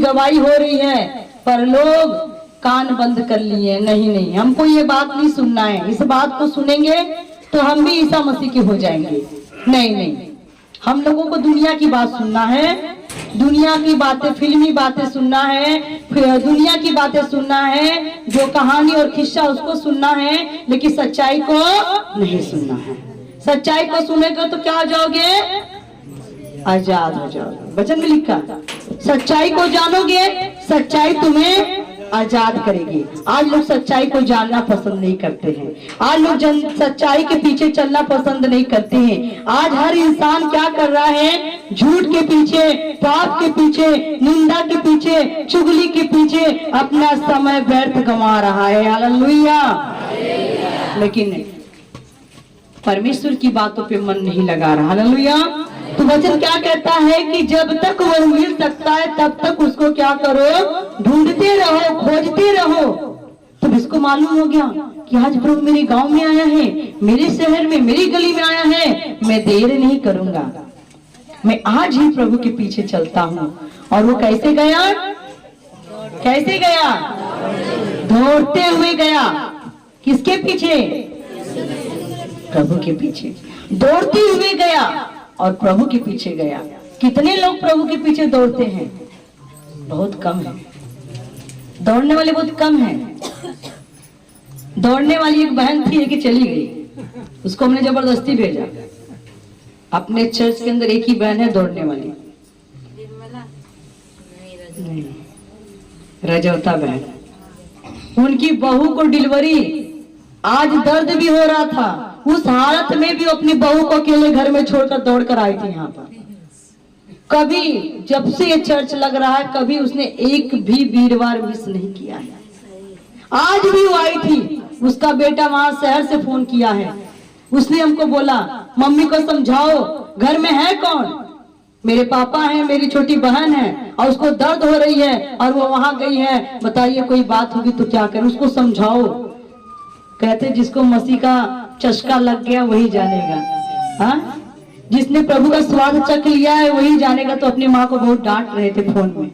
गवाही हो रही है, पर लोग कान बंद कर लिए। नहीं नहीं, हमको ये बात नहीं सुनना है। इस बात को सुनेंगे तो हम भी ईसा मसीह के हो जाएंगे। नहीं नहीं, हम लोगों को दुनिया की बात सुनना है, दुनिया की बातें, फिल्मी बातें सुनना है, फिर दुनिया की बातें सुनना है, जो कहानी और किस्सा उसको सुनना है, लेकिन सच्चाई को नहीं सुनना है। सच्चाई को सुनेगा तो क्या हो जाओगे? आजाद हो जाओगे। वचन में लिखा, सच्चाई को जानोगे, सच्चाई तुम्हें आजाद करेगी। आज लोग सच्चाई को जानना पसंद नहीं करते हैं। आज लोग सच्चाई के पीछे चलना पसंद नहीं करते हैं। आज हर इंसान क्या कर रहा है? झूठ के पीछे, पाप के पीछे, निंदा के पीछे, चुगली के पीछे अपना समय व्यर्थ गंवा रहा है। हालेलुया। लेकिन परमेश्वर की बातों पे मन नहीं लगा रहा। हालेलुया। तो वचन क्या कहता है कि जब तक वह मिल सकता है तब तक उसको क्या करो? ढूंढते रहो, खोजते रहो। तो इसको मालूम हो गया कि आज प्रभु मेरे गांव में आया है, मेरे शहर में, मेरी गली में आया है, मैं देर नहीं करूंगा, मैं आज ही प्रभु के पीछे चलता हूँ। और वो कैसे गया? कैसे गया? दौड़ते हुए गया। किसके पीछे? प्रभु के पीछे दौड़ते हुए गया और प्रभु के पीछे गया। कितने लोग प्रभु के पीछे दौड़ते हैं? बहुत कम है। दौड़ने वाले बहुत कम हैं। दौड़ने वाली एक बहन थी, लेकिन चली गई, उसको हमने जबरदस्ती भेजा। अपने चर्च के अंदर एक ही बहन है दौड़ने वाली, रजौता बहन। उनकी बहू को डिलीवरी, आज दर्द भी हो रहा था, उस हालत में भी अपनी बहू को अकेले घर में छोड़कर दौड़ कर आई थी यहाँ पर। कभी, जब से ये चर्च लग रहा है, कभी उसने एक भी वीरवार मिस नहीं किया है। आज भी वो आई थी, उसका बेटा वहां शहर से फोन किया है। उसने हमको बोला, मम्मी को समझाओ, घर में है कौन? मेरे पापा हैं, मेरी छोटी बहन है, और उसको दर्द हो रही है और वो वहां गई है, बताइए कोई बात होगी तो क्या करें, उसको समझाओ। कहते जिसको मसीह का चस्का लग गया वही जानेगा। हाँ, जिसने प्रभु का स्वाद चख लिया है वही जानेगा। तो अपनी माँ को बहुत डांट रहे थे फोन में,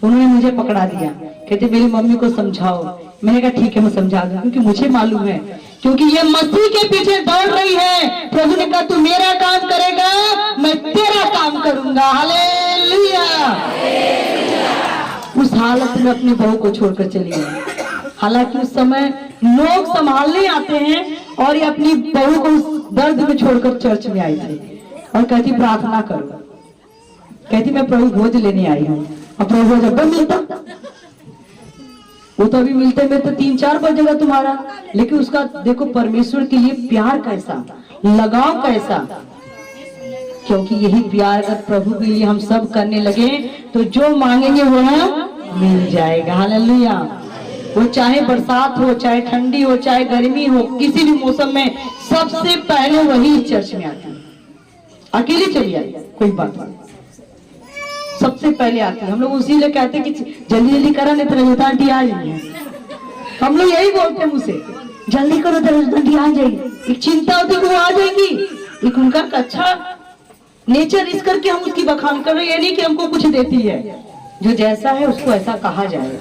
उन्होंने मुझे पकड़ा दिया, कहते मेरी मम्मी को समझाओ। मैंने कहा ठीक है, मैं समझा दूं, क्योंकि मुझे मालूम है, क्योंकि ये मसीह के पीछे दौड़ रही है। प्रभु ने कहा तू मेरा काम करेगा, मैं तेरा काम करूंगा। हालेलुया। उस हालत में अपनी बहू को छोड़कर चली गई। हालांकि उस समय लोग संभालने आते हैं, और ये अपनी बहू को उस दर्द में छोड़कर चर्च में आई थी और कहती प्रार्थना करो। कहती मैं प्रभु भोज लेने आई हूँ। और प्रभु जब मिलता, वो तो अभी मिलते में तो 3-4 बजेगा तुम्हारा, लेकिन उसका देखो परमेश्वर के लिए प्यार कैसा, लगाव कैसा। क्योंकि यही प्यार अगर प्रभु के लिए हम सब करने लगे तो जो मांगेंगे वो मिल जाएगा। हालेलुया। वो चाहे बरसात हो, चाहे ठंडी हो, चाहे गर्मी हो, किसी भी मौसम में सबसे पहले वही चर्च में आती है। अकेले चली आई, कोई बात नहीं, सबसे पहले आती है। हम लोग उसी लिए कहते हैं कि जल्दी जल्दी करा, नहीं तो रजता आंटी आ जाएगी। हम लोग यही बोलते हैं मुझसे, जल्दी करो तो रजता आंटी आ जाएगी। एक चिंता होती है कि वो आ जाएगी, एक उनका अच्छा नेचर, इस करके हम उसकी बखान कर रहे हैं। ये नहीं कि हमको कुछ देती है, जो जैसा है उसको ऐसा कहा जाए।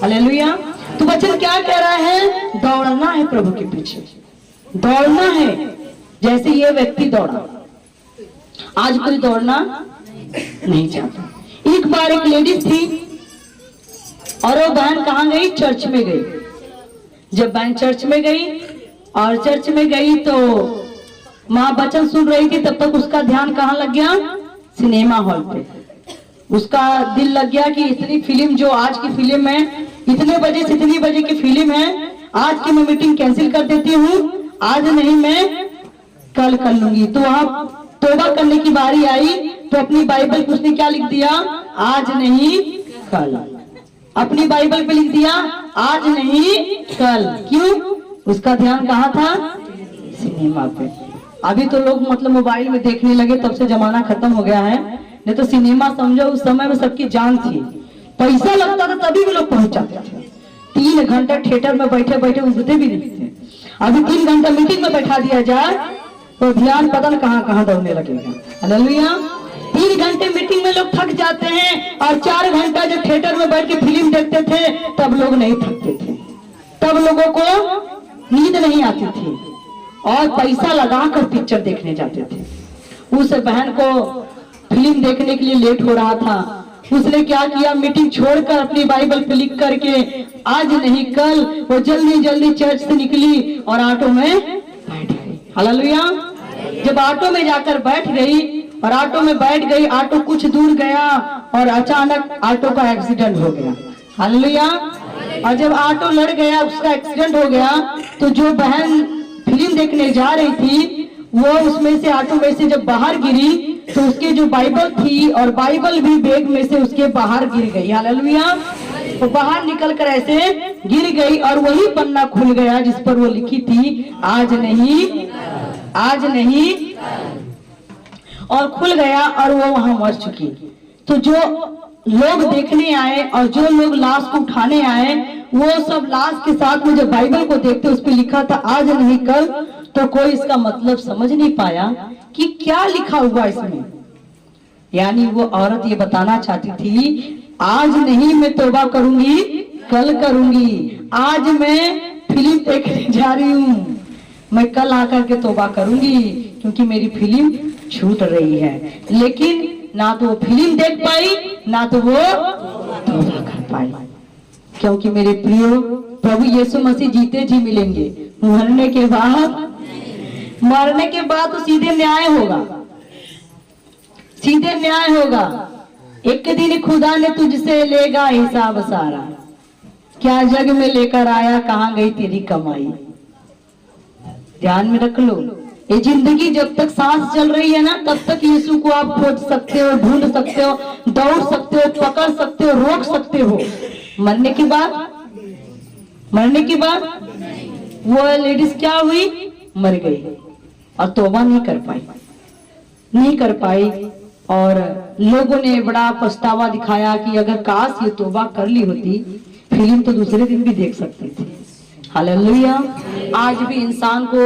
हालेलुया। तो वचन क्या कह रहा है? दौड़ना है प्रभु के पीछे, दौड़ना है जैसे ये व्यक्ति दौड़ा। आज कोई दौड़ना नहीं चाहता। एक बार एक लेडीज थी और वो बहन कहाँ गई? चर्च में गई। जब बहन चर्च में गई और चर्च में गई तो माँ वचन सुन रही थी, तब तक उसका ध्यान कहाँ लग गया? सिनेमा हॉल पे। उसका दिल लग गया कि इतनी फिल्म, जो आज की फिल्म है, इतने बजे से इतनी बजे की फिल्म है, आज की मैं मीटिंग कैंसिल कर देती हूँ, आज नहीं मैं कल कर लूंगी। तो वहां तौबा करने की बारी आई तो अपनी बाइबल पे उसने क्या लिख दिया? आज नहीं कल। अपनी बाइबल पे लिख दिया आज नहीं कल। क्यों? उसका ध्यान कहाँ था? सिनेमा पे। अभी तो लोग मतलब मोबाइल में देखने लगे, तब से जमाना खत्म हो गया है। नहीं तो सिनेमा समझो उस समय में सबकी जान थी, पैसा लगता था तभी भी लोग पहुंच जाते थे। 3 घंटा थिएटर में बैठे बैठे उठते भी नहीं थे। अभी 3 घंटा मीटिंग में बैठा दिया जाए तो ध्यान पता न कहाँ कहाँ दौड़ने लगेगा। हालेलुया। 3 घंटे मीटिंग में लोग थक जाते हैं, और 4 घंटा जो थिएटर में बैठ के फिल्म देखते थे तब लोग नहीं थकते थे, तब लोगों को नींद नहीं आती थी और पैसा लगाकर पिक्चर देखने जाते थे। उस बहन को फिल्म देखने के लिए लेट हो रहा था, उसने क्या किया, मीटिंग छोड़कर अपनी बाइबल पे लिख करके आज नहीं कल वो जल्दी जल्दी चर्च से निकली और ऑटो में बैठ गई। हालेलुया। जब ऑटो में जाकर बैठ गई और ऑटो में बैठ गई, ऑटो कुछ दूर गया और अचानक ऑटो का एक्सीडेंट हो गया। हालेलुया। और जब ऑटो लड़ गया, उसका एक्सीडेंट हो गया, तो जो बहन फिल्म देखने जा रही थी वो उसमें से, ऑटो में से जब बाहर गिरी तो उसके जो बाइबल थी और बाइबल भी बैग में से उसके बाहर गिर गई। हालेलुया। वो बाहर निकल कर ऐसे गिर गई और वही पन्ना खुल गया जिस पर वो लिखी थी आज नहीं, आज नहीं, और खुल गया और वो वहां मर चुकी। तो जो लोग देखने आए और जो लोग लाश को उठाने आए, वो सब लाश के साथ में जब बाइबल को देखते उस पर लिखा था आज नहीं कल, तो कोई इसका मतलब समझ नहीं पाया कि क्या लिखा हुआ इसमें। यानी वो औरत ये बताना चाहती थी आज नहीं मैं तौबा करूंगी, कल करूंगी। आज मैं फिल्म देखने जा रही हूँ, मैं कल आकर के तौबा करूंगी क्योंकि मेरी फिल्म छूट रही है। लेकिन ना तो वो फिल्म देख पाई ना तो वो तौबा कर पाई, क्योंकि मेरे प्रियो प्रभु यीशु मसीह जीते जी मिलेंगे। मरने के बाद तो सीधे न्याय होगा, सीधे न्याय होगा। एक दिन खुदा ने तुझसे लेगा हिसाब सारा, क्या जग में लेकर आया, कहाँ गई तेरी कमाई। ध्यान में रख लो, ये जिंदगी जब तक सांस चल रही है ना, तब तक यीशु को आप खोज सकते हो, ढूंढ सकते हो, दौड़ सकते हो, पकड़ सकते हो, रोक सकते हो। मरने के बाद, मरने के बाद वो लेडीज क्या हुई, मर गई और तौबा नहीं कर पाई, नहीं कर पाई। और लोगों ने बड़ा पछतावा दिखाया कि अगर काश ये तौबा कर ली होती, फिल्म तो दूसरे दिन भी देख सकते थे। हालेलुया। आज भी इंसान को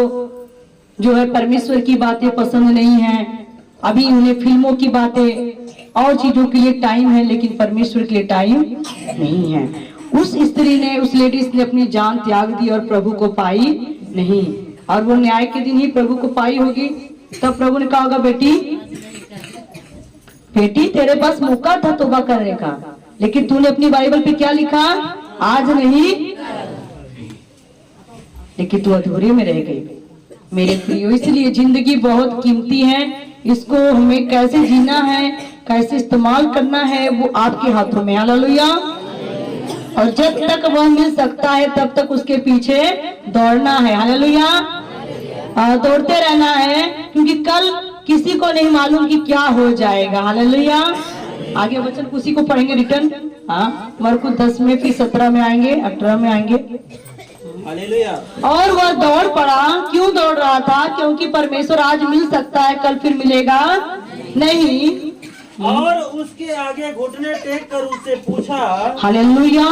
जो है परमेश्वर की बातें पसंद नहीं है। अभी उन्हें फिल्मों की बातें और चीजों के लिए टाइम है, लेकिन परमेश्वर के लिए टाइम नहीं है। उस स्त्री ने, उस लेडीज ने अपनी जान त्याग दी और प्रभु को पाई नहीं, और वो न्याय के दिन ही प्रभु को पाई होगी। तब प्रभु ने कहा होगा बेटी, बेटी तेरे पास मौका था तौबा करने का, लेकिन तूने अपनी बाइबल पे क्या लिखा, आज नहीं, लेकिन तू अधूरे में रह गई। मेरे प्रियो, इसलिए जिंदगी बहुत कीमती है, इसको हमें कैसे जीना है, कैसे इस्तेमाल करना है, वो आपके हाथों में। हालेलुया। और जब तक वह मिल सकता है तब तक उसके पीछे दौड़ना है। हालेलुया। दौड़ते रहना है, क्योंकि कल किसी को नहीं मालूम कि क्या हो जाएगा। हालेलुया। आगे वचन उसी को पढ़ेंगे रिटर्न, हाँ, मरकुस 10 में, फिर 17 में आएंगे, 18 में आएंगे। हालेलुया। और वह दौड़ पड़ा। क्यों दौड़ रहा था? क्योंकि परमेश्वर आज मिल सकता है, कल फिर मिलेगा नहीं। और उसके आगे घुटने टेक कर उससे पूछा। हालेलुया।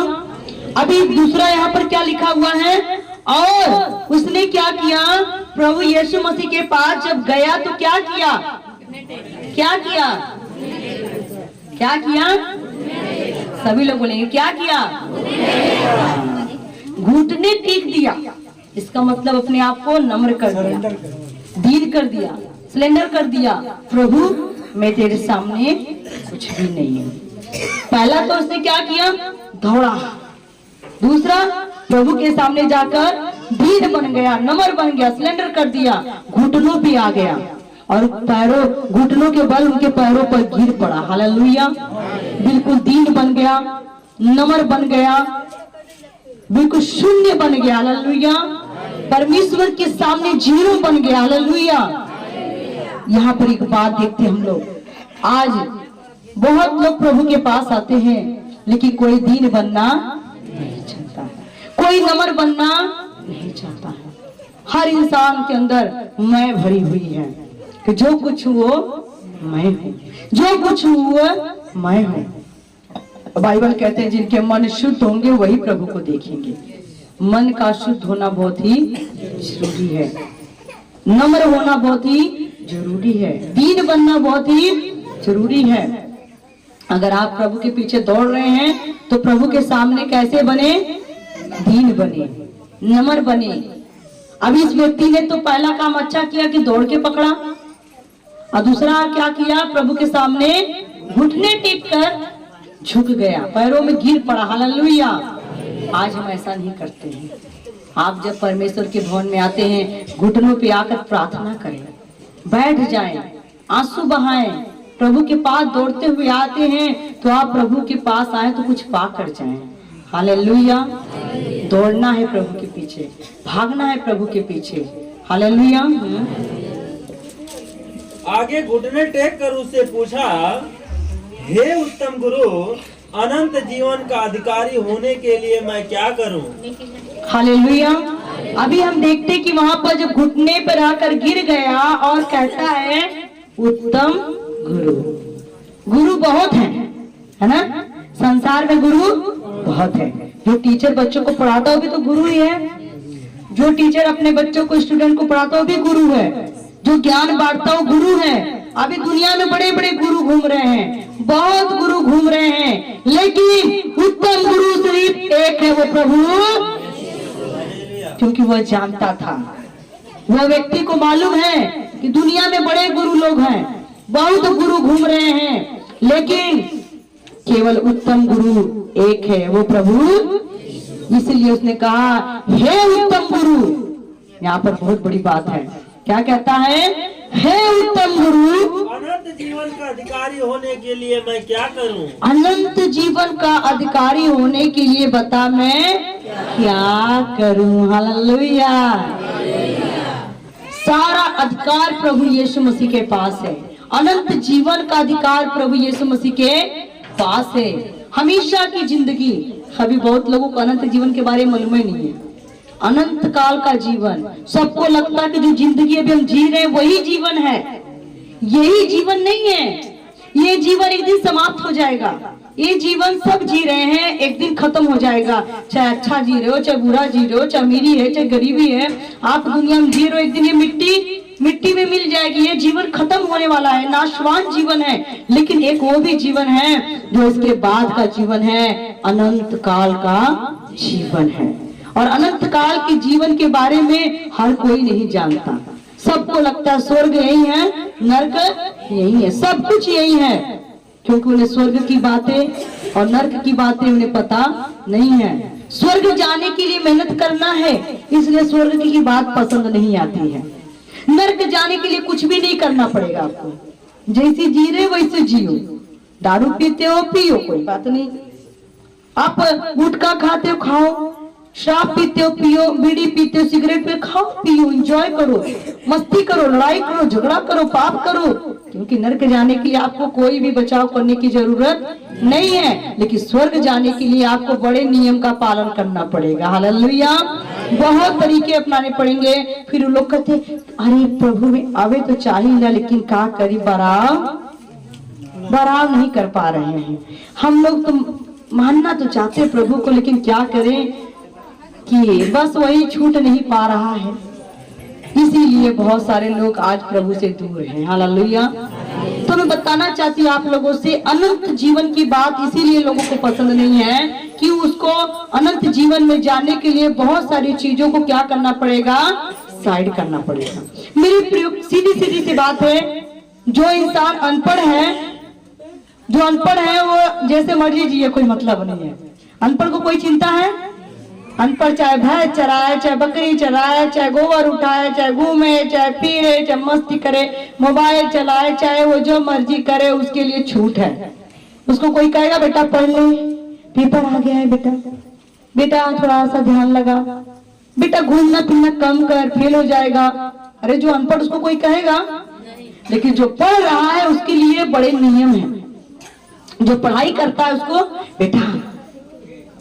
अभी दूसरा यहाँ पर क्या लिखा हुआ है, और उसने क्या किया, प्रभु यीशु मसीह के पास जब गया तो क्या किया, क्या किया, क्या किया, सभी लोग बोलेंगे क्या किया, घुटने टेक दिया। इसका मतलब अपने आप को नम्र कर दिया, दीन कर दिया, सिलेंडर कर दिया। प्रभु मैं तेरे सामने कुछ भी नहीं हूँ। पहला तो उसने क्या किया, दौड़ा। दूसरा, प्रभु के सामने जाकर दीन बन गया, नम्र बन गया, सिलेंडर कर दिया, घुटनों पे आ गया और पैरों, घुटनों के बल उनके पैरों पर गिर पड़ा। हालेलुया। बिल्कुल दीन बन गया, नम्र बन गया, बिल्कुल शून्य बन गया। हालेलुया। परमेश्वर के सामने जीरो बन गया। हालेलुया। यहाँ पर एक बात देखते हम लोग, आज बहुत लोग प्रभु के पास आते हैं, लेकिन कोई दीन बनना नहीं चाहता है, कोई नम्र बनना नहीं चाहता है। हर इंसान के अंदर मैं भरी हुई है कि जो कुछ वो मैं हूँ, जो कुछ हुआ मैं हूँ। बाइबल कहते हैं जिनके मन शुद्ध होंगे वही प्रभु को देखेंगे। मन का शुद्ध होना बहुत ही जरूरी है, नम्र होना बहुत ही जरूरी है, दीन बनना बहुत ही जरूरी है। अगर आप प्रभु के पीछे दौड़ रहे हैं तो प्रभु के सामने कैसे बने? दीन बने, नम्र बने। अब इस व्यक्ति ने तो पहला काम अच्छा किया कि दौड़ के पकड़ा, और दूसरा क्या किया? प्रभु के सामने घुटने टेक कर झुक गया, पैरों में गिर पड़ा। हालेलुया। आज हम ऐसा नहीं करते हैं। आप जब परमेश्वर के भवन में आते हैं, घुटनों पे आकर प्रार्थना करें, बैठ जाएं, आंसू बहाएं, प्रभु के पास दौड़ते हुए आते हैं तो आप प्रभु के पास आए तो कुछ पा कर जाएं। हालेलुया। दौड़ना है प्रभु के पीछे, भागना है प्रभु के पीछे। हालेलुया। आगे घुटने टेक कर उससे पूछा, हे उत्तम गुरु, अनंत जीवन का अधिकारी होने के लिए मैं क्या करूं? हालेलुया। अभी हम देखते कि वहां पर जब घुटने पर आकर गिर गया और कहता है उत्तम गुरु। गुरु बहुत है ना? संसार में गुरु बहुत है। जो टीचर बच्चों को पढ़ाता हो भी तो गुरु ही है। जो टीचर अपने बच्चों को, स्टूडेंट को पढ़ाता हो भी गुरु है। जो ज्ञान बांटता हो गुरु है। अभी दुनिया में बड़े बड़े गुरु घूम रहे हैं, बहुत गुरु घूम रहे हैं, लेकिन उत्तम गुरु सिर्फ एक है, वो प्रभु। क्योंकि वह जानता था, वह व्यक्ति को मालूम है कि दुनिया में बड़े गुरु लोग हैं, बहुत गुरु घूम रहे हैं, लेकिन केवल उत्तम गुरु एक है, वो प्रभु। इसलिए उसने कहा, हे उत्तम गुरु। यहाँ पर बहुत बड़ी बात है। क्या कहता है? हे उत्तम गुरु, अनंत जीवन का अधिकारी होने के लिए मैं क्या करूं? अनंत जीवन का अधिकारी होने के लिए बता मैं क्या करूं? हालेलुया। सारा अधिकार प्रभु यीशु मसीह के पास है। अनंत जीवन का अधिकार प्रभु यीशु मसीह के पास है। हमेशा की जिंदगी। अभी बहुत लोगों को अनंत जीवन के बारे में मालूम ही नहीं है। अनंत काल का जीवन, सबको लगता है कि जो जिंदगी अभी हम जी रहे हैं वही जीवन है। यही जीवन नहीं है। ये जीवन एक दिन समाप्त हो जाएगा। ये जीवन सब जी रहे हैं, एक दिन खत्म हो जाएगा। चाहे अच्छा जी रहे हो, चाहे बुरा जी रहे हो, चाहे अमीरी है, चाहे गरीबी है, आप दुनिया में जी रहे हो, एक दिन ये मिट्टी में मिल जाएगी। ये जीवन खत्म होने वाला है, नाशवान जीवन है। लेकिन एक वो भी जीवन है जो इसके बाद का जीवन है, अनंत काल का जीवन है। और अनंत काल के जीवन के बारे में हर कोई नहीं जानता। सबको लगता है स्वर्ग यही है, नरक यही है, सब कुछ यही है, क्योंकि उन्हें स्वर्ग की बातें और नरक की बातें उन्हें पता नहीं है। स्वर्ग जाने के लिए मेहनत करना है, इसलिए स्वर्ग की बात पसंद नहीं आती है। नरक जाने के लिए कुछ भी नहीं करना पड़ेगा आपको। जैसे जी रहे वैसे जियो। दारू पीते हो पियो, कोई बात नहीं। आप गुटखा खाते हो खाओ, शराब पीते हो पियो, बीड़ी पीते हो, सिगरेट पे खाओ पियो, एंजॉय करो, मस्ती करो, लड़ाई करो, झगड़ा करो, पाप करो, क्योंकि नरक जाने के लिए आपको कोई भी बचाव करने की जरूरत नहीं है। लेकिन स्वर्ग जाने के लिए आपको बड़े नियम का पालन करना पड़ेगा। हालेलुया। बहुत तरीके अपनाने पड़ेंगे। फिर लोग कहते अरे प्रभु में आवे तो चाहिए ना, लेकिन क्या करी, बराव नहीं कर पा रहे हैं। हम लोग तो मानना तो चाहते हैं प्रभु को, लेकिन क्या करें कि बस वही छूट नहीं पा रहा है। इसीलिए बहुत सारे लोग आज प्रभु से दूर हैं। हालेलुया। तो मैं बताना चाहती हूँ आप लोगों से, अनंत जीवन की बात इसीलिए लोगों को पसंद नहीं है कि उसको अनंत जीवन में जाने के लिए बहुत सारी चीजों को क्या करना पड़ेगा, साइड करना पड़ेगा। मेरी प्रयोग सीधी सी बात है, जो इंसान अनपढ़ है वो जैसे मर्जी जिए, कोई मतलब नहीं है। अनपढ़ को कोई चिंता है? अनपढ़ चाहे भैंस चराए, चाहे बकरी चराए, चाहे गोबर उठाए, चाहे घूमे, चाहे पीए, चाहे मस्ती करे, मोबाइल चलाए, चाहे वो जो मर्जी करे, उसके लिए छूट है। उसको कोई कहेगा बेटा पढ़ ले, पेपर आ गया है बेटा थोड़ा सा ध्यान लगा, बेटा घूमना फिरना कम कर, फेल हो जाएगा। अरे जो अनपढ़ उसको कोई कहेगा? लेकिन जो पढ़ रहा है उसके लिए बड़े नियम है। जो पढ़ाई करता है उसको बेटा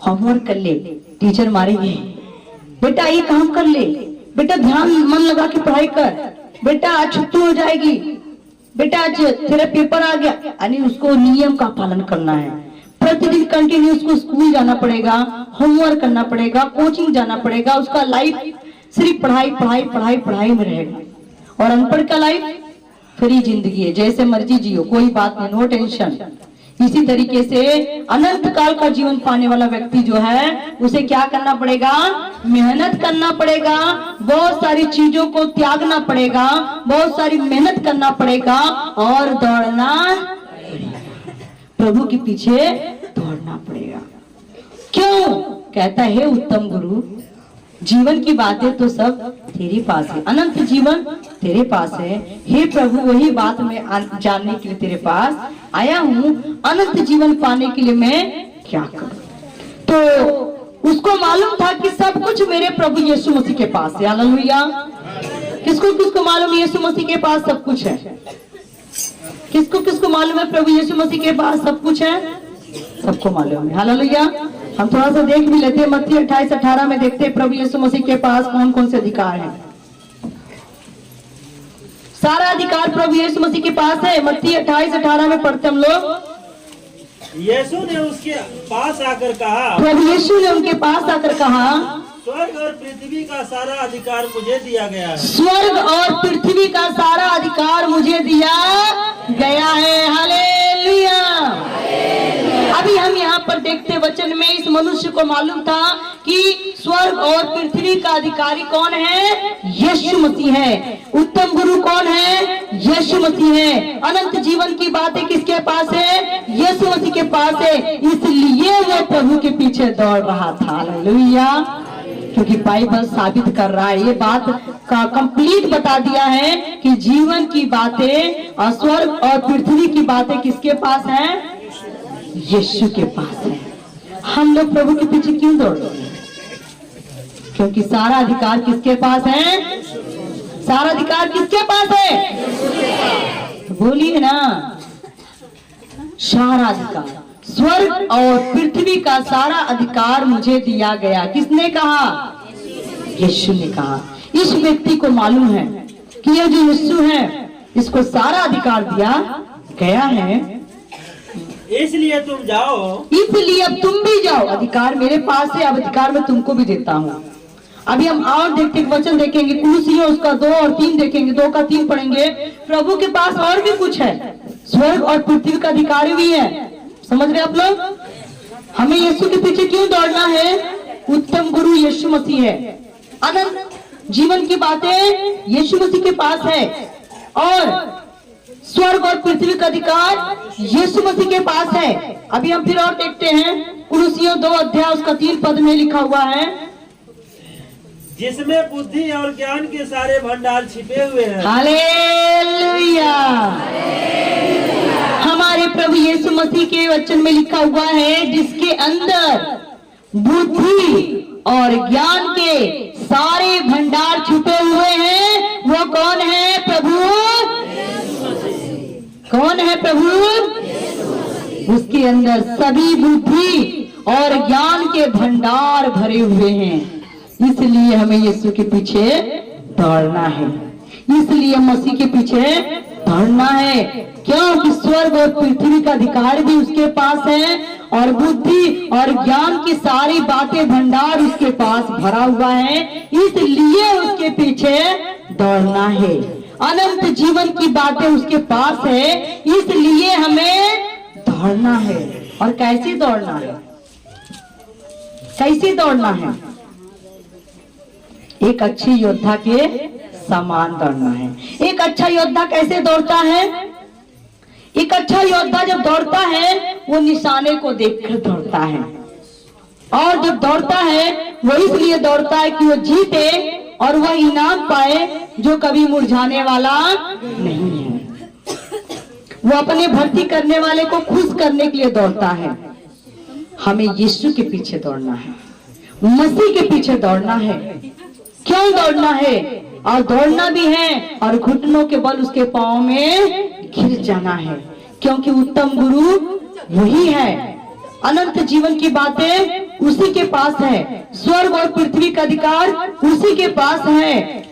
होमवर्क कर ले, टीचर मारेंगे, बेटा ये काम कर ले, बेटा ध्यान मन लगा के पढ़ाई कर, बेटा आज छुट्टी हो जाएगी, बेटा आज तेरा पेपर आ गया। यानी उसको नियम का पालन करना है। प्रतिदिन कंटिन्यू उसको स्कूल जाना पड़ेगा, होमवर्क करना पड़ेगा, कोचिंग जाना पड़ेगा। उसका लाइफ सिर्फ पढ़ाई में रहेगा। और अनपढ़ का लाइफ फ्री जिंदगी है, जैसे मर्जी जियो, कोई बात नहीं, नो टेंशन। इसी तरीके से अनंत काल का जीवन पाने वाला व्यक्ति जो है उसे क्या करना पड़ेगा, मेहनत करना पड़ेगा, बहुत सारी चीजों को त्यागना पड़ेगा, बहुत सारी मेहनत करना पड़ेगा और दौड़ना, प्रभु के पीछे दौड़ना पड़ेगा। क्यों? कहता है उत्तम गुरु, जीवन की बातें तो सब तेरे पास है, अनंत जीवन तेरे पास है। हे प्रभु, वही बात मैं जानने के लिए तेरे पास आया हूँ। अनंत जीवन पाने के लिए मैं क्या करूं? तो उसको मालूम था कि सब कुछ मेरे प्रभु यीशु मसीह के पास है। हालेलुया। किसको किसको मालूम यीशु मसीह के पास सब कुछ है? किसको किसको मालूम है प्रभु यीशु मसीह के पास सब कुछ है? सबको मालूम है। हालेलुया। हम थोड़ा सा देख भी लेते हैं, मत्ती 28-18 में देखते हैं प्रभु यीशु मसीह के पास कौन कौन से अधिकार हैं। सारा अधिकार प्रभु यीशु मसीह के पास है। मत्ती 28-18 में पढ़ते हम लोग। यीशु ने उसके पास आकर कहा, प्रभु यीशु ने उनके पास आकर कहा, स्वर्ग और पृथ्वी का सारा अधिकार मुझे दिया गया है। स्वर्ग और पृथ्वी का सारा अधिकार मुझे दिया गया है। हालेलुया। अभी हम यहाँ पर देखते वचन में इस मनुष्य को मालूम था कि स्वर्ग और पृथ्वी का अधिकारी कौन है? यीशु मसीह है। उत्तम गुरु कौन है? यीशु मसीह है। अनंत जीवन की बातें किसके पास है? यीशु मसीह के पास है। इसलिए वो प्रभु के पीछे दौड़ रहा था। हालेलुया। क्योंकि बाइबल साबित कर रहा है, ये बात का कंप्लीट बता दिया है कि जीवन की बातें और स्वर्ग और पृथ्वी की बातें किसके पास हैं? यीशु के पास है। हम लोग प्रभु के पीछे क्यों दौड़ रहे हैं? क्योंकि सारा अधिकार किसके पास है? सारा अधिकार किसके पास है? तो बोलिए ना, सारा अधिकार, स्वर्ग और पृथ्वी का सारा अधिकार मुझे दिया गया। किसने कहा? यीशु ने कहा। इस व्यक्ति को मालूम है कि यह जो यीशु है इसको सारा अधिकार दिया गया है, इसलिए तुम जाओ, इसलिए अब तुम भी जाओ। अधिकार मेरे पास है, अब अधिकार मैं तुमको भी देता हूँ। अभी हम और देखते वचन देखेंगे, कुलुसियों उसका 2 और 3 देखेंगे, 2 का 3 पढ़ेंगे। प्रभु के पास और भी कुछ है, स्वर्ग और पृथ्वी का अधिकार भी है। समझ रहे आप लोग? हमें यीशु के पीछे क्यों दौड़ना है? उत्तम गुरु यीशु मसीह है। अनंत जीवन की बातें यीशु मसीह के पास है और स्वर्ग और पृथ्वी का अधिकार यीशु मसीह के पास है। अभी हम फिर और देखते हैं, कुलुसियों 2 अध्याय उसका 3 पद में लिखा हुआ है, जिसमें बुद्धि और ज्ञान के सारे भंडार छिपे हुए हैं। हालेलुया। हमारे प्रभु यीशु मसीह के वचन में लिखा हुआ है, जिसके अंदर बुद्धि और ज्ञान के सारे भंडार छुपे हुए हैं। वो कौन है? प्रभु। कौन है प्रभु? उसके अंदर सभी बुद्धि और ज्ञान के भंडार भरे हुए हैं। इसलिए हमें यीशु के पीछे दौड़ना है, इसलिए मसीह के पीछे दौड़ना है। क्योंकि स्वर्ग और पृथ्वी का अधिकार भी उसके पास है और बुद्धि और ज्ञान की सारी बातें भंडार उसके पास भरा हुआ है, इसलिए उसके पीछे दौड़ना है। अनंत जीवन की बातें उसके पास है, इसलिए हमें दौड़ना है। और कैसे दौड़ना है? कैसे दौड़ना है? एक अच्छे योद्धा के समान दौड़ना है। एक अच्छा योद्धा कैसे दौड़ता है? एक अच्छा योद्धा जब दौड़ता है वो निशाने को देखकर दौड़ता है, और जब दौड़ता है वो इसलिए दौड़ता है कि वो जीते और वह इनाम पाए जो कभी मुरझाने वाला नहीं है। वो अपने भर्ती करने वाले को खुश करने के लिए दौड़ता है। हमें यीशु के पीछे दौड़ना है, मसीह के पीछे दौड़ना है। क्यों दौड़ना है? और दौड़ना भी है और घुटनों के बल उसके पांव में गिर जाना है, क्योंकि उत्तम गुरु वही है। अनंत जीवन की बातें उसी के पास है, स्वर्ग और पृथ्वी का अधिकार उसी के पास है,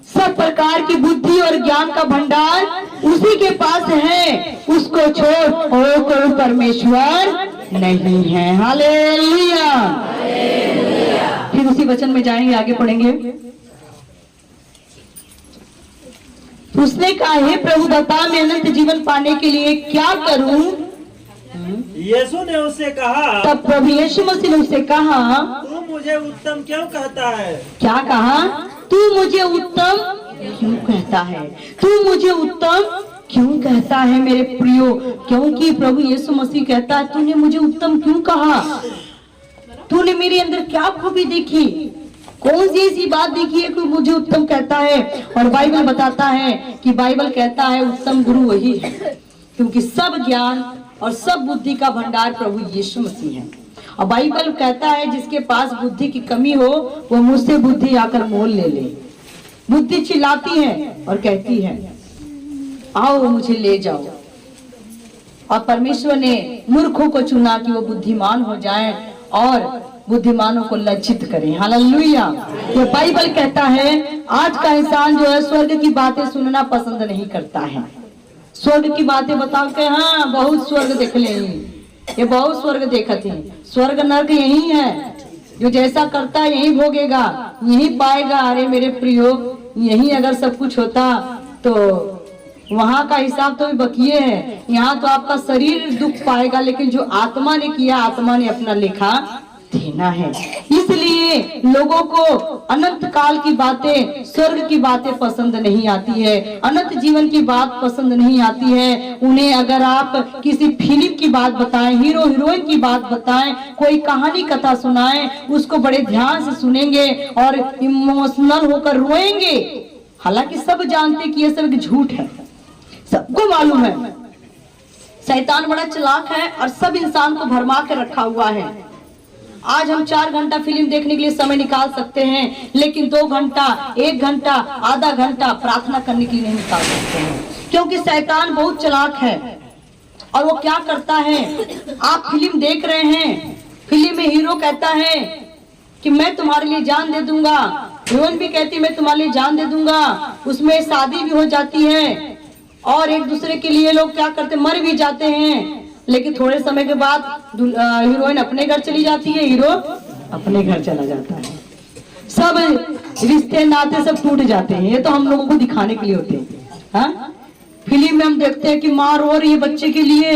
सब प्रकार की बुद्धि और ज्ञान का भंडार उसी के पास है। उसको छोड़ और कोई परमेश्वर नहीं है। हालेलुया। फिर उसी वचन में जाएंगे, आगे पढ़ेंगे। उसने कहा, हे प्रभु बता मैं अनंत जीवन पाने के लिए क्या करूं? यीशु ने उससे कहा, तब प्रभु यीशु मसीह ने उससे कहा, तू मुझे उत्तम क्यों कहता है? क्या कहा? तू मुझे उत्तम क्यों कहता है? तू मुझे उत्तम क्यों कहता है मेरे प्रियो? क्योंकि प्रभु यीशु मसीह कहता है, तूने मुझे उत्तम क्यों कहा? तूने मेरे अंदर क्या खूबी देखी? कौन सी ऐसी बात देखी है कि मुझे उत्तम कहता है? और बाइबल बताता है कि बाइबल कहता है उत्तम गुरु वही है, क्योंकि सब ज्ञान और सब बुद्धि का भंडार प्रभु यीशु मसीह है। और बाइबल कहता है जिसके पास बुद्धि की कमी हो वो मुझसे बुद्धि आकर मोल ले ले। बुद्धि चिल्लाती है और कहती है, आओ मुझे ले जाओ। और परमेश्वर ने मूर्खों को चुना कि वो बुद्धिमान हो जाएं और बुद्धिमानों को लज्जित करें। हालेलुया। ये बाइबल कहता है आज का इंसान जो है स्वर्ग की बातें सुनना पसंद नहीं करता है। स्वर्ग की बातें बताओ के, हाँ बहुत स्वर्ग देख ले, ये बहुत स्वर्ग देखते हैं। स्वर्ग नर्क यही है, जो जैसा करता है यही भोगेगा, यही पाएगा। अरे मेरे प्रियो, यही अगर सब कुछ होता तो वहां का हिसाब तो भी बकिए है। यहाँ तो आपका शरीर दुख पाएगा, लेकिन जो आत्मा ने किया आत्मा ने अपना लेखा देना है। इसलिए लोगों को अनंत काल की बातें, स्वर्ग की बातें पसंद नहीं आती है, अनंत जीवन की बात पसंद नहीं आती है। उन्हें अगर आप किसी फिल्म की बात बताएं, हीरो हीरोइन की बात बताएं, कोई कहानी कथा सुनाएं, उसको बड़े ध्यान से सुनेंगे और इमोशनल होकर रोएंगे। हालांकि सब जानते कि ये सब झूठ है, सबको मालूम है। शैतान बड़ा चालाक है और सब इंसान को भरमा के रखा हुआ है। आज हम 4 घंटा फिल्म देखने के लिए समय निकाल सकते हैं, लेकिन 2 घंटा, 1 घंटा, आधा घंटा प्रार्थना करने के लिए नहीं निकाल सकते हैं, क्योंकि शैतान बहुत चालाक है। और वो क्या करता है, आप फिल्म देख रहे हैं, फिल्म में हीरो कहता है कि मैं तुम्हारे लिए जान दे दूंगा, हीरोइन भी कहती है मैं तुम्हारे लिए जान दे दूंगा। उसमें शादी भी हो जाती है और एक दूसरे के लिए लोग क्या करते, मर भी जाते हैं। लेकिन थोड़े समय के बाद हीरोइन अपने घर चली जाती है, हीरो अपने घर चला जाता है। सब रिश्ते नाते सब टूट जाते हैं। ये तो हम लोगों को दिखाने के लिए होते हैं। हाँ, फिल्म में हम देखते हैं कि माँ रो रही है बच्चे के लिए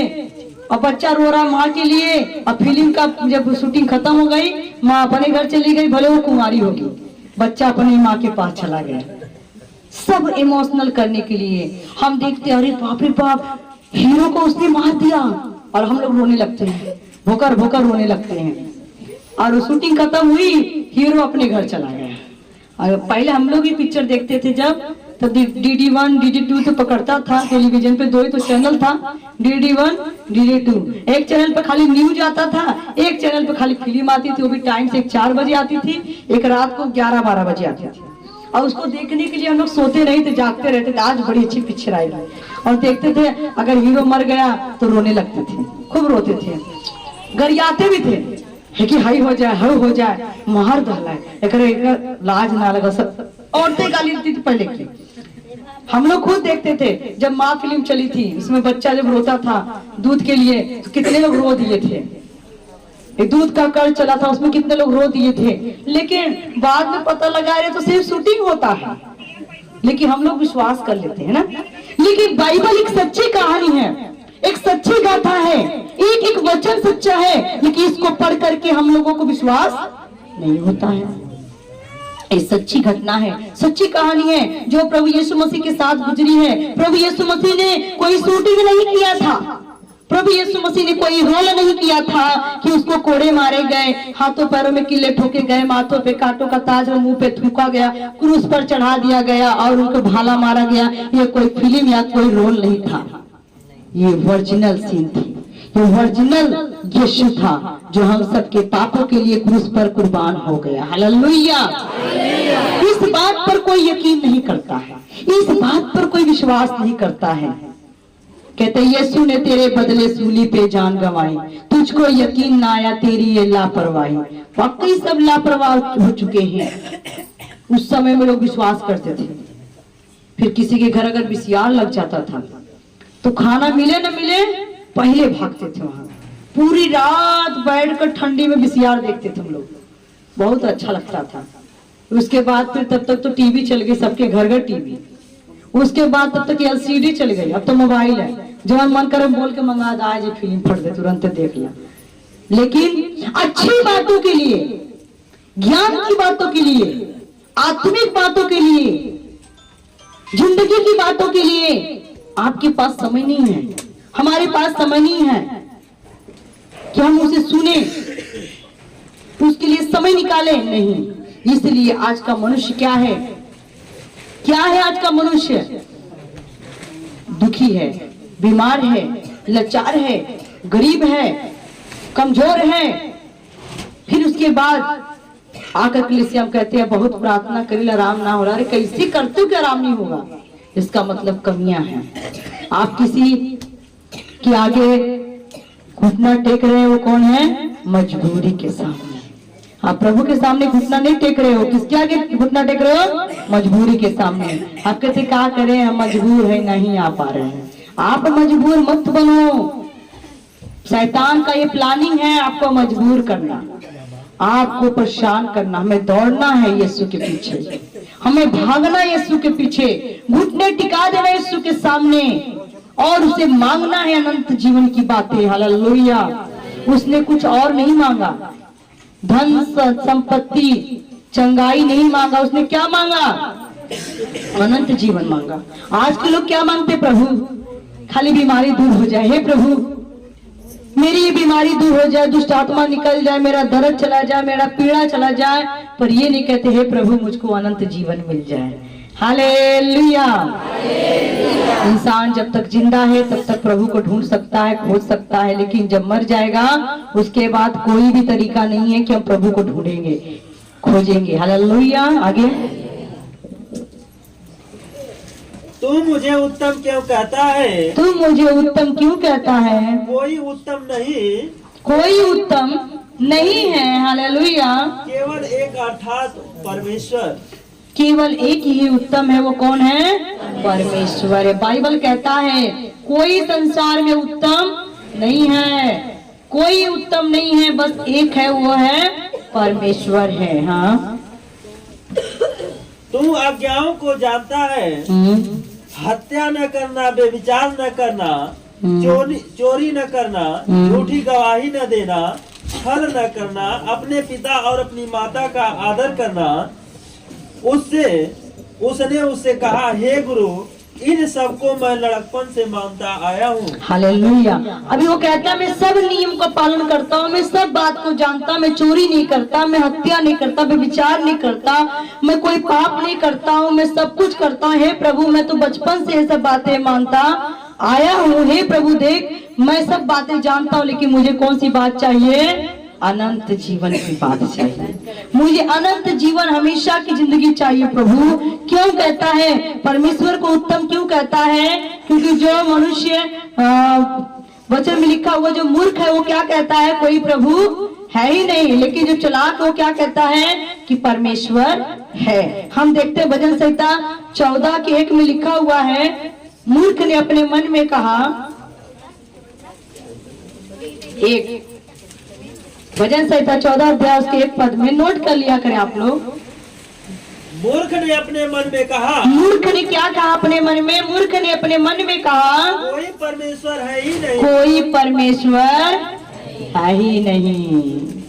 और बच्चा रो रहा है माँ के लिए। और फिल्म का जब शूटिंग खत्म हो गई, माँ अपने घर चली गई, भले वो कुंवारी होगी, बच्चा अपनी माँ के पास चला गया। सब इमोशनल करने के लिए हम देखते हैं, अरे बाप रे बाप, हीरो को उसने मार दिया, और हम लोग रोने लगते हैं, भोकर भोकर रोने लगते हैं। और शूटिंग खत्म हुई, हीरो अपने घर चला गया। और पहले हम लोग ही पिक्चर देखते थे जब, तो DD1 DD2 तो पकड़ता था, टेलीविजन पे 2 ही तो चैनल था, DD1 DD2। एक चैनल पे खाली न्यूज आता था, एक चैनल पे खाली फिल्म आती थी, वो भी टाइम से 4 बजे आती थी, एक रात को 11-12 बजे आती थी। और उसको देखने के लिए हम लोग सोते नहीं थे, जागते रहते थे। आज बड़ी अच्छी पिक्चर आई और देखते थे। अगर हीरो मर गया तो रोने लगते थे, खूब रोते थे, गरियाते भी थे, है कि हाई हो जाए, हर हो जाए, मार दहलाए, एक लाज ना लगा। सब औरतें गाली देती थी पहले की। हम लोग खुद देखते थे जब माँ फिल्म चली थी, उसमें बच्चा जब रोता था दूध के लिए तो कितने लोग रो दिए थे। एक दूध का कल चला था, उसमें कितने लोग रो दिए थे। लेकिन बाद में पता लगा रहे तो सिर्फ शूटिंग होता है, लेकिन हम लोग विश्वास कर लेते हैं ना। लेकिन बाइबल एक सच्ची कहानी है, एक सच्ची गाथा है, एक एक वचन सच्चा है, लेकिन इसको पढ़ करके हम लोगों को विश्वास नहीं होता है। ये सच्ची घटना है, सच्ची कहानी है जो प्रभु यीशु मसीह के साथ गुजरी है। प्रभु यीशु मसीह ने कोई शूटिंग नहीं किया था, प्रभु यीशु मसीह ने कोई रोल नहीं किया था कि उसको कोड़े मारे गए, हाथों पैरों में किले ठोके गए, माथों पे कांटों का ताज और मुंह पे थूका गया, क्रूस पर चढ़ा दिया गया और उनको भाला मारा गया। ये कोई फिल्म या कोई रोल नहीं था, ये ओरिजिनल सीन थी, ये ओरिजिनल यीशु था जो हम सबके पापों के लिए क्रूस पर कुर्बान हो गया। हालेलुया। इस बात पर कोई यकीन नहीं करता है, इस बात पर कोई विश्वास नहीं करता है। कहते यीशु ने तेरे बदले सूली पे जान गंवाई, तुझको यकीन ना आया तेरी ये लापरवाही। वाकई सब लापरवाह हो चुके हैं। उस समय में लोग विश्वास करते थे। फिर किसी के घर अगर बिसियार लग जाता था तो खाना मिले न मिले पहले भागते थे वहां, पूरी रात बैठकर ठंडी में बिसियार देखते थे हम लोग, बहुत अच्छा लगता था। उसके बाद फिर तब तक तो टीवी चल गई, सबके घर घर टीवी। उसके बाद तब तक एलसीडी चल गई, अब तो मोबाइल है, जब मन करे बोल के मंगा दाए जो फिल्म फट दे तुरंत देख लिया। लेकिन अच्छी बातों के लिए, ज्ञान की बातों के लिए, आत्मिक बातों के लिए, जिंदगी की बातों के लिए आपके पास समय नहीं है, हमारे पास समय नहीं है कि हम उसे सुने, उसके लिए समय निकाले नहीं। इसलिए आज का मनुष्य क्या है, क्या है आज का मनुष्य? दुखी है, बीमार है, लाचार है, गरीब है, कमजोर है। फिर उसके बाद आकर कलीसिया हम कहते हैं बहुत प्रार्थना करी आराम ना हो रहा। अरे कैसे करते हो कि आराम नहीं होगा? इसका मतलब कमियां हैं। आप किसी के आगे घुटना टेक रहे हो, कौन है? मजबूरी के सामने। आप प्रभु के सामने घुटना नहीं टेक रहे हो, किसके आगे घुटना टेक रहे हो? मजबूरी के सामने। आप कहते क्या करें, हम मजबूर है, नहीं आ पा रहे हैं। आप मजबूर मत बनो। शैतान का ये प्लानिंग है आपको मजबूर करना, आपको परेशान करना। हमें दौड़ना है यीशु के पीछे, हमें भागना यीशु के पीछे, घुटने टिका देना यीशु के सामने और उसे मांगना है अनंत जीवन की बातें। हालेलुया। उसने कुछ और नहीं मांगा, धन संपत्ति चंगाई नहीं मांगा, उसने क्या मांगा? अनंत जीवन मांगा। आज के लोग क्या मांगते? प्रभु खाली बीमारी दूर हो जाए, हे प्रभु मेरी ये बीमारी दूर हो जाए, दुष्ट आत्मा निकल जाए, मेरा दर्द चला जाए, मेरा पीड़ा चला जाए। पर ये नहीं कहते हे प्रभु मुझको अनंत जीवन मिल जाए। हालेलुया। इंसान जब तक जिंदा है तब तक प्रभु को ढूंढ सकता है, खोज सकता है, लेकिन जब मर जाएगा उसके बाद कोई भी तरीका नहीं है कि हम प्रभु को ढूंढेंगे, खोजेंगे। हालेलुया। आगे, तू मुझे उत्तम क्यों कहता है? तू मुझे उत्तम क्यों कहता है? कोई उत्तम नहीं, कोई उत्तम नहीं है। हालेलुया। केवल एक अर्थात परमेश्वर। केवल एक ही उत्तम है, वो कौन है? परमेश्वर है। बाइबल कहता है कोई संसार में उत्तम नहीं है, कोई उत्तम नहीं है, बस एक है, वो है परमेश्वर है। हाँ, तू आज्ञाओं को जानता है, हत्या न करना, बेविचार न करना, चोरी न करना, झूठी गवाही न देना, छल न करना, अपने पिता और अपनी माता का आदर करना। उसने उससे कहा, हे गुरु, इन सबको मैं लड़कपन से मानता आया हूँ। हालेलुया। अभी वो कहता है मैं सब नियम का पालन करता हूँ, मैं सब बात को जानता, मैं चोरी नहीं करता, मैं हत्या नहीं करता, मैं विचार नहीं करता, मैं कोई पाप नहीं करता हूँ, मैं सब कुछ करता हूँ। हे प्रभु मैं तो बचपन से ये सब बातें मानता आया हूँ। हे प्रभु देख मैं सब बातें जानता हूँ, लेकिन मुझे कौन सी बात चाहिए? अनंत जीवन की बात चाहिए। मुझे अनंत जीवन, हमेशा की जिंदगी चाहिए। प्रभु क्यों कहता है? परमेश्वर को उत्तम क्यों कहता है? क्योंकि जो मनुष्य वचन में लिखा हुआ जो मूर्ख है वो क्या कहता है? कोई प्रभु है ही नहीं। लेकिन जो चालाक वो क्या कहता है? कि परमेश्वर है। हम देखते हैं भजन संहिता 14:1 में लिखा हुआ है, मूर्ख ने अपने मन में कहा, एक भजन संहिता 14 अध्याय उसके 1 पद में नोट कर लिया करें आप लोग। मूर्ख ने अपने मन में कहा, मूर्ख ने क्या कहा अपने मन में? मूर्ख ने अपने मन में कहा कोई परमेश्वर है ही नहीं, कोई परमेश्वर है ही नहीं।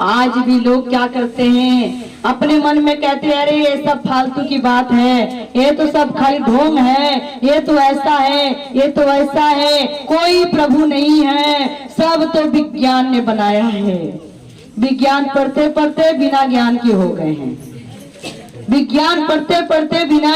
आज भी लोग क्या करते हैं? अपने मन में कहते हैं अरे ये सब फालतू की बात है, ये तो सब खाली ढोंग है, ये तो ऐसा है, ये तो ऐसा है, कोई प्रभु नहीं है, सब तो विज्ञान ने बनाया है। विज्ञान पढ़ते पढ़ते बिना ज्ञान के हो गए हैं, विज्ञान पढ़ते पढ़ते बिना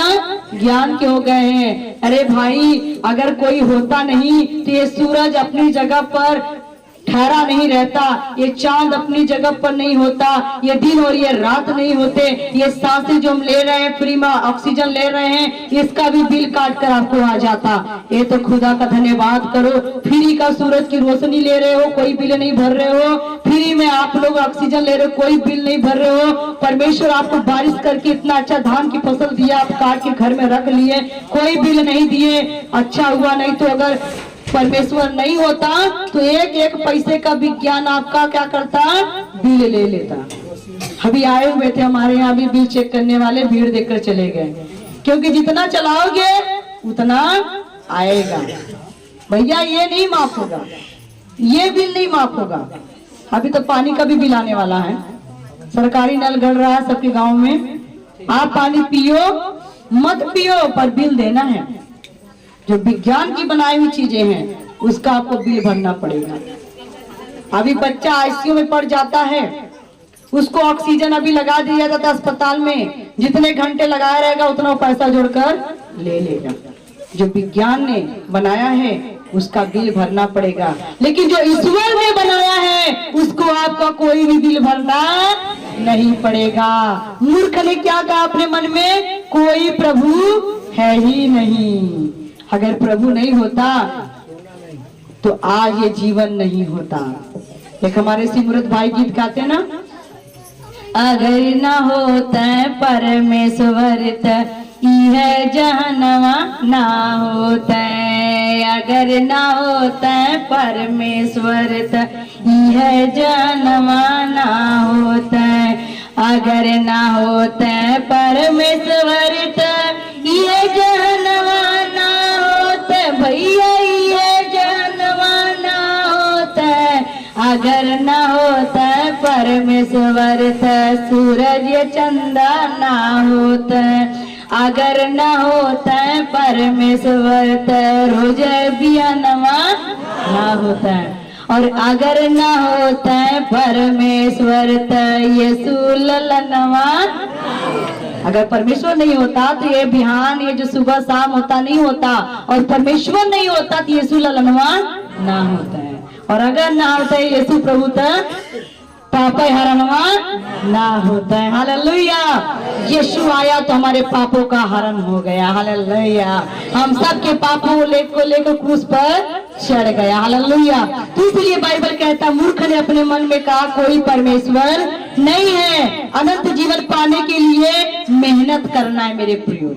ज्ञान के हो गए हैं। अरे भाई अगर कोई होता नहीं तो ये सूरज अपनी जगह पर ठहरा नहीं रहता, ये चांद अपनी जगह पर नहीं होता, ये दिन और ये रात नहीं होते, ये सांसें जो हम ले रहे हैं, फ्री में ऑक्सीजन ले रहे हैं, इसका भी बिल काट कर आपको आ जाता। ये तो खुदा का धन्यवाद करो, फ्री का सूरज की रोशनी ले रहे हो, कोई बिल नहीं भर रहे हो, फ्री में आप लोग ऑक्सीजन ले रहे हो, कोई बिल नहीं भर रहे हो। परमेश्वर आपको बारिश करके इतना अच्छा धान की फसल दिया, आप काट के घर में रख लिए, कोई बिल नहीं दिए, अच्छा हुआ। नहीं तो अगर परमेश्वर नहीं होता तो एक एक पैसे का विज्ञान आपका क्या करता? बिल ले लेता। अभी आए हुए थे हमारे यहाँ भी बिल चेक करने वाले, भीड़ देखकर चले गए, क्योंकि जितना चलाओगे उतना आएगा। भैया ये नहीं माफ होगा, ये बिल नहीं माफ होगा। अभी तो पानी का भी बिल आने वाला है, सरकारी नल गड़ रहा है सबके गांव में। आप पानी पियो मत पियो पर बिल देना है। जो विज्ञान की बनाई हुई चीजें हैं उसका आपको बिल भरना पड़ेगा। अभी बच्चा आईसीयू में पड़ जाता है, उसको ऑक्सीजन अभी लगा दिया जाता है अस्पताल में, जितने घंटे लगाया रहेगा उतना पैसा जोड़कर ले लेगा। जो विज्ञान ने बनाया है उसका बिल भरना पड़ेगा, लेकिन जो ईश्वर ने बनाया है उसको आपका कोई भी बिल भरना नहीं पड़ेगा। मूर्ख ने क्या कहा अपने मन में, कोई प्रभु है ही नहीं। अगर प्रभु नहीं होता तो आज ये जीवन नहीं होता। एक हमारे सिमरत भाई गीत गाते ना, अगर न होता परमेश्वर है जहनवा ना होता, अगर न होता परमेश्वर है जहनवा ना होता, अगर न होता परमेश्वर ये जहनवा ना होता, भैया ये जहनवा ना होता, अगर न होता परमेश्वर सूरज चंदा ना होता, अगर न होता परमेश्वर रोज बियानवा ना होता, और अगर न होता परमेश्वर यीशु ललनवा। अगर परमेश्वर नहीं होता तो ये बिहान ये जो सुबह शाम होता नहीं होता, और परमेश्वर नहीं होता तो यीशु ललनवा ना होता है, और अगर ना होता है यीशु प्रभु पापा हरणवा ना होता है। हालेलुया, यीशु आया तो हमारे पापों का हरण हो गया। हालेलुया, हम सबके पापों को लेकर क्रूस पर चढ़ गया। हालेलुया, तो इसलिए बाइबल कहता मूर्ख ने अपने मन में कहा कोई परमेश्वर नहीं है। अनंत जीवन पाने के लिए मेहनत करना है मेरे प्रियो।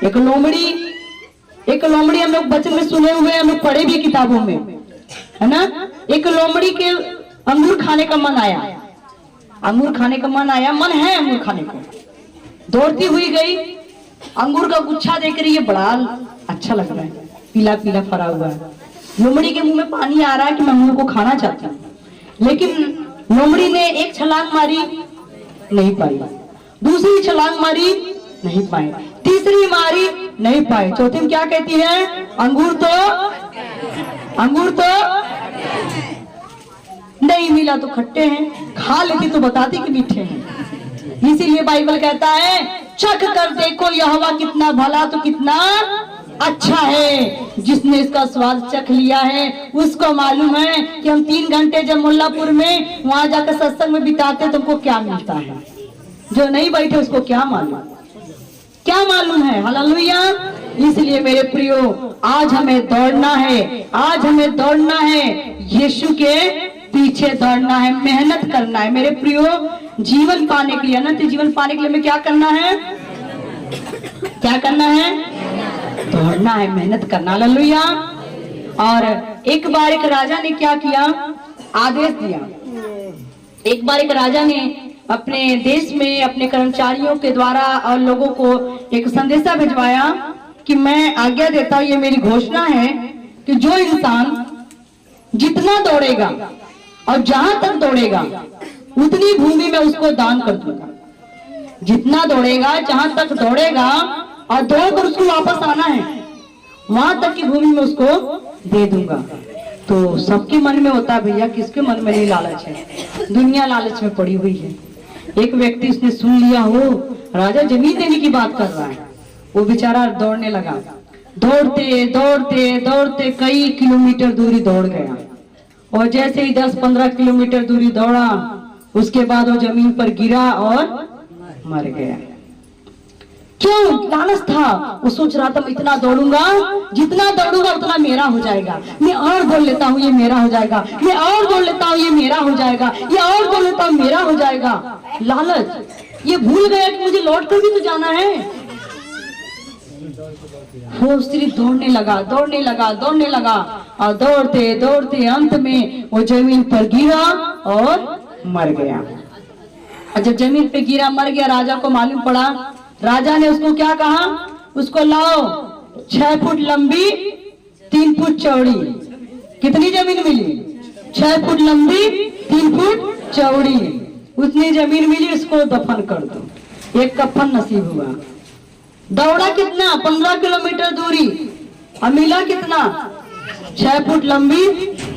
एक लोमड़ी हम लोग बचपन में सुने हुए, हम लोग पढ़े भी किताबों में, है ना। एक लोमड़ी के अंगूर खाने का मन आया, अंगूर खाने का मन आया, मन है अंगूर खाने को। दौड़ती हुई गई, अंगूर का गुच्छा देख रही है, बड़ा अच्छा लग रहा है, पीला पीला फरा हुआ है। लोमड़ी के मुंह में पानी आ रहा है कि मैं अंगूर को खाना चाहती हूँ, लेकिन लोमड़ी ने एक छलांग मारी, नहीं पाई। दूसरी छलांग मारी, नहीं पाई। तीसरी मारी, नहीं पाई। चौथी में क्या कहती है, अंगूर तो नहीं मिला तो खट्टे हैं, खा लेती तो बताती कि मीठे हैं। इसीलिए बाइबल कहता है चख कर देखो यहोवा कितना भला तो कितना अच्छा है। जिसने इसका स्वाद चख लिया है उसको मालूम है कि हम 3 घंटे जब मुल्लापुर में वहां जाकर सत्संग में बिताते तुमको क्या मिलता है। जो नहीं बैठे उसको क्या मालूम है। हालेलुया, इसलिए मेरे प्रियो आज हमें दौड़ना है, आज हमें दौड़ना है, यीशु के पीछे दौड़ना है, मेहनत करना है मेरे प्रियो। जीवन पाने के लिए, अनंत जीवन पाने के लिए हमें क्या करना है, दौड़ना है, मेहनत करना। हालेलुया। और एक बार एक राजा ने क्या किया, आदेश दिया। एक बार एक राजा ने अपने देश में अपने कर्मचारियों के द्वारा और लोगों को एक संदेशा भिजवाया कि मैं आज्ञा देता हूं, ये मेरी घोषणा है कि जो इंसान जितना दौड़ेगा और जहां तक दौड़ेगा उतनी भूमि में उसको दान कर दूंगा। जितना दौड़ेगा, जहां तक दौड़ेगा और दौड़कर उसको वापस आना है, वहां तक की भूमि में उसको दे दूंगा। तो सबके मन में होता है भैया, किसके मन में नहीं लालच है, दुनिया लालच में पड़ी हुई है। एक व्यक्ति उसने सुन लिया, हो राजा जमीन देने की बात कर रहा है, वो बेचारा दौड़ने लगा। दौड़ते दौड़ते दौड़ते कई किलोमीटर दूरी दौड़ गया, और जैसे ही 10-15 किलोमीटर दूरी दौड़ा उसके बाद वो जमीन पर गिरा और मर गया। क्यों? लालच था। वो सोच रहा था मैं इतना दौड़ूंगा, जितना दौड़ूंगा उतना मेरा हो जाएगा, मैं और दौड़ लेता हूँ ये मेरा हो जाएगा, मैं और दौड़ लेता हूँ ये मेरा हो जाएगा, ये और दौड़ लेता हूँ मेरा हो जाएगा। लालच। ये भूल गया कि मुझे लौट कर भी तो जाना है। वो सिर्फ दौड़ने लगा और दौड़ते दौड़ते अंत में वो जमीन पर गिरा और मर गया। और जब जमीन पे गिरा मर गया, राजा को मालूम पड़ा। राजा ने उसको क्या कहा, उसको लाओ, 6 फुट लंबी 3 फुट चौड़ी। कितनी जमीन मिली? 6 फुट लंबी 3 फुट चौड़ी। उतनी जमीन मिली, उसको दफन कर दो। एक कफन नसीब हुआ। दौड़ा कितना? 15 किलोमीटर दूरी। और मिला कितना? 6 फुट लंबी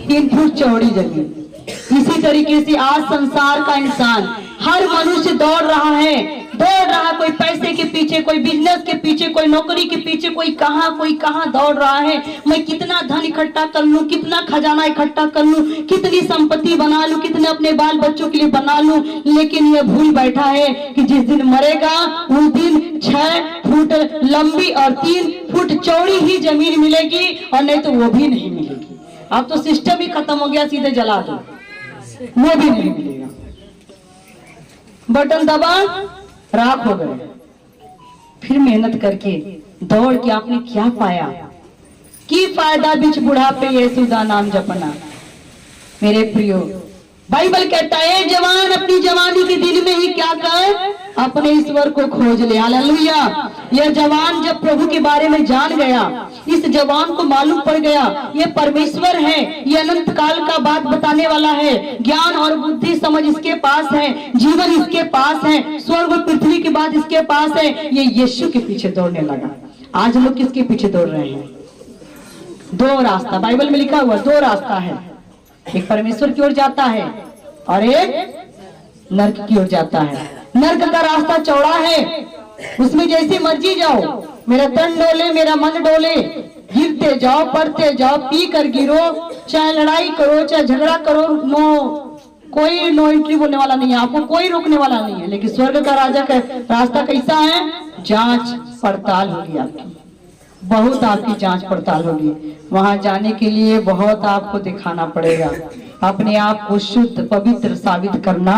3 फुट चौड़ी जमीन। इसी तरीके से आज संसार का इंसान, हर मनुष्य दौड़ रहा है, कोई पैसे के पीछे, कोई बिजनेस के पीछे, कोई नौकरी के पीछे, कोई कहाँ दौड़ रहा है। मैं कितना धन इकट्ठा कर लूं, कितना खजाना इकट्ठा कर लूं, कितनी संपत्ति बना लूं, कितने अपने बाल बच्चों के लिए बना लूं। लेकिन यह भूल बैठा है कि जिस दिन मरेगा उस दिन 6 फुट लंबी और 3 फुट चौड़ी ही जमीन मिलेगी, और नहीं तो वो भी नहीं मिलेगी। अब तो सिस्टम ही खत्म हो गया, सीधे जला दो, वो भी नहीं मिलेगा। बटन दबा, राख हो गए। फिर मेहनत करके दौड़ के आपने क्या पाया? की फायदा बिच बुढ़ापे यीशु दा नाम जपना। मेरे प्रियो, बाइबल कहता है जवान अपनी जवानी के दिन में ही क्या कर? अपने ईश्वर को खोज ले। हालेलुया। यह जवान जब प्रभु के बारे में जान गया, इस जवान को मालूम पड़ गया ये परमेश्वर है, ये अनंत काल का बात बताने वाला है, ज्ञान और बुद्धि समझ इसके पास है, जीवन इसके पास है, स्वर्ग और पृथ्वी की बात इसके पास है। ये यीशु के पीछे दौड़ने लगा। आज लोग किसके पीछे दौड़ रहे हैं? 2 रास्ता, बाइबल में लिखा हुआ 2 रास्ता है। एक परमेश्वर की ओर जाता है और एक नर्क की ओर जाता है। नर्क का रास्ता चौड़ा है, उसमें जैसी मर्जी जाओ, मेरा तन डोले, मेरा मन डोले, गिरते जाओ, पढ़ते जाओ, पी कर गिरो, चाहे लड़ाई करो, चाहे झगड़ा करो, कोई नो एंट्री बोलने वाला नहीं है, आपको कोई रोकने वाला नहीं है। लेकिन स्वर्ग का राजा का रास्ता कैसा है? जांच पड़ताल होगी आपकी, बहुत आपकी जांच पड़ताल होगी। वहां जाने के लिए बहुत आपको दिखाना पड़ेगा, अपने आप को शुद्ध पवित्र साबित करना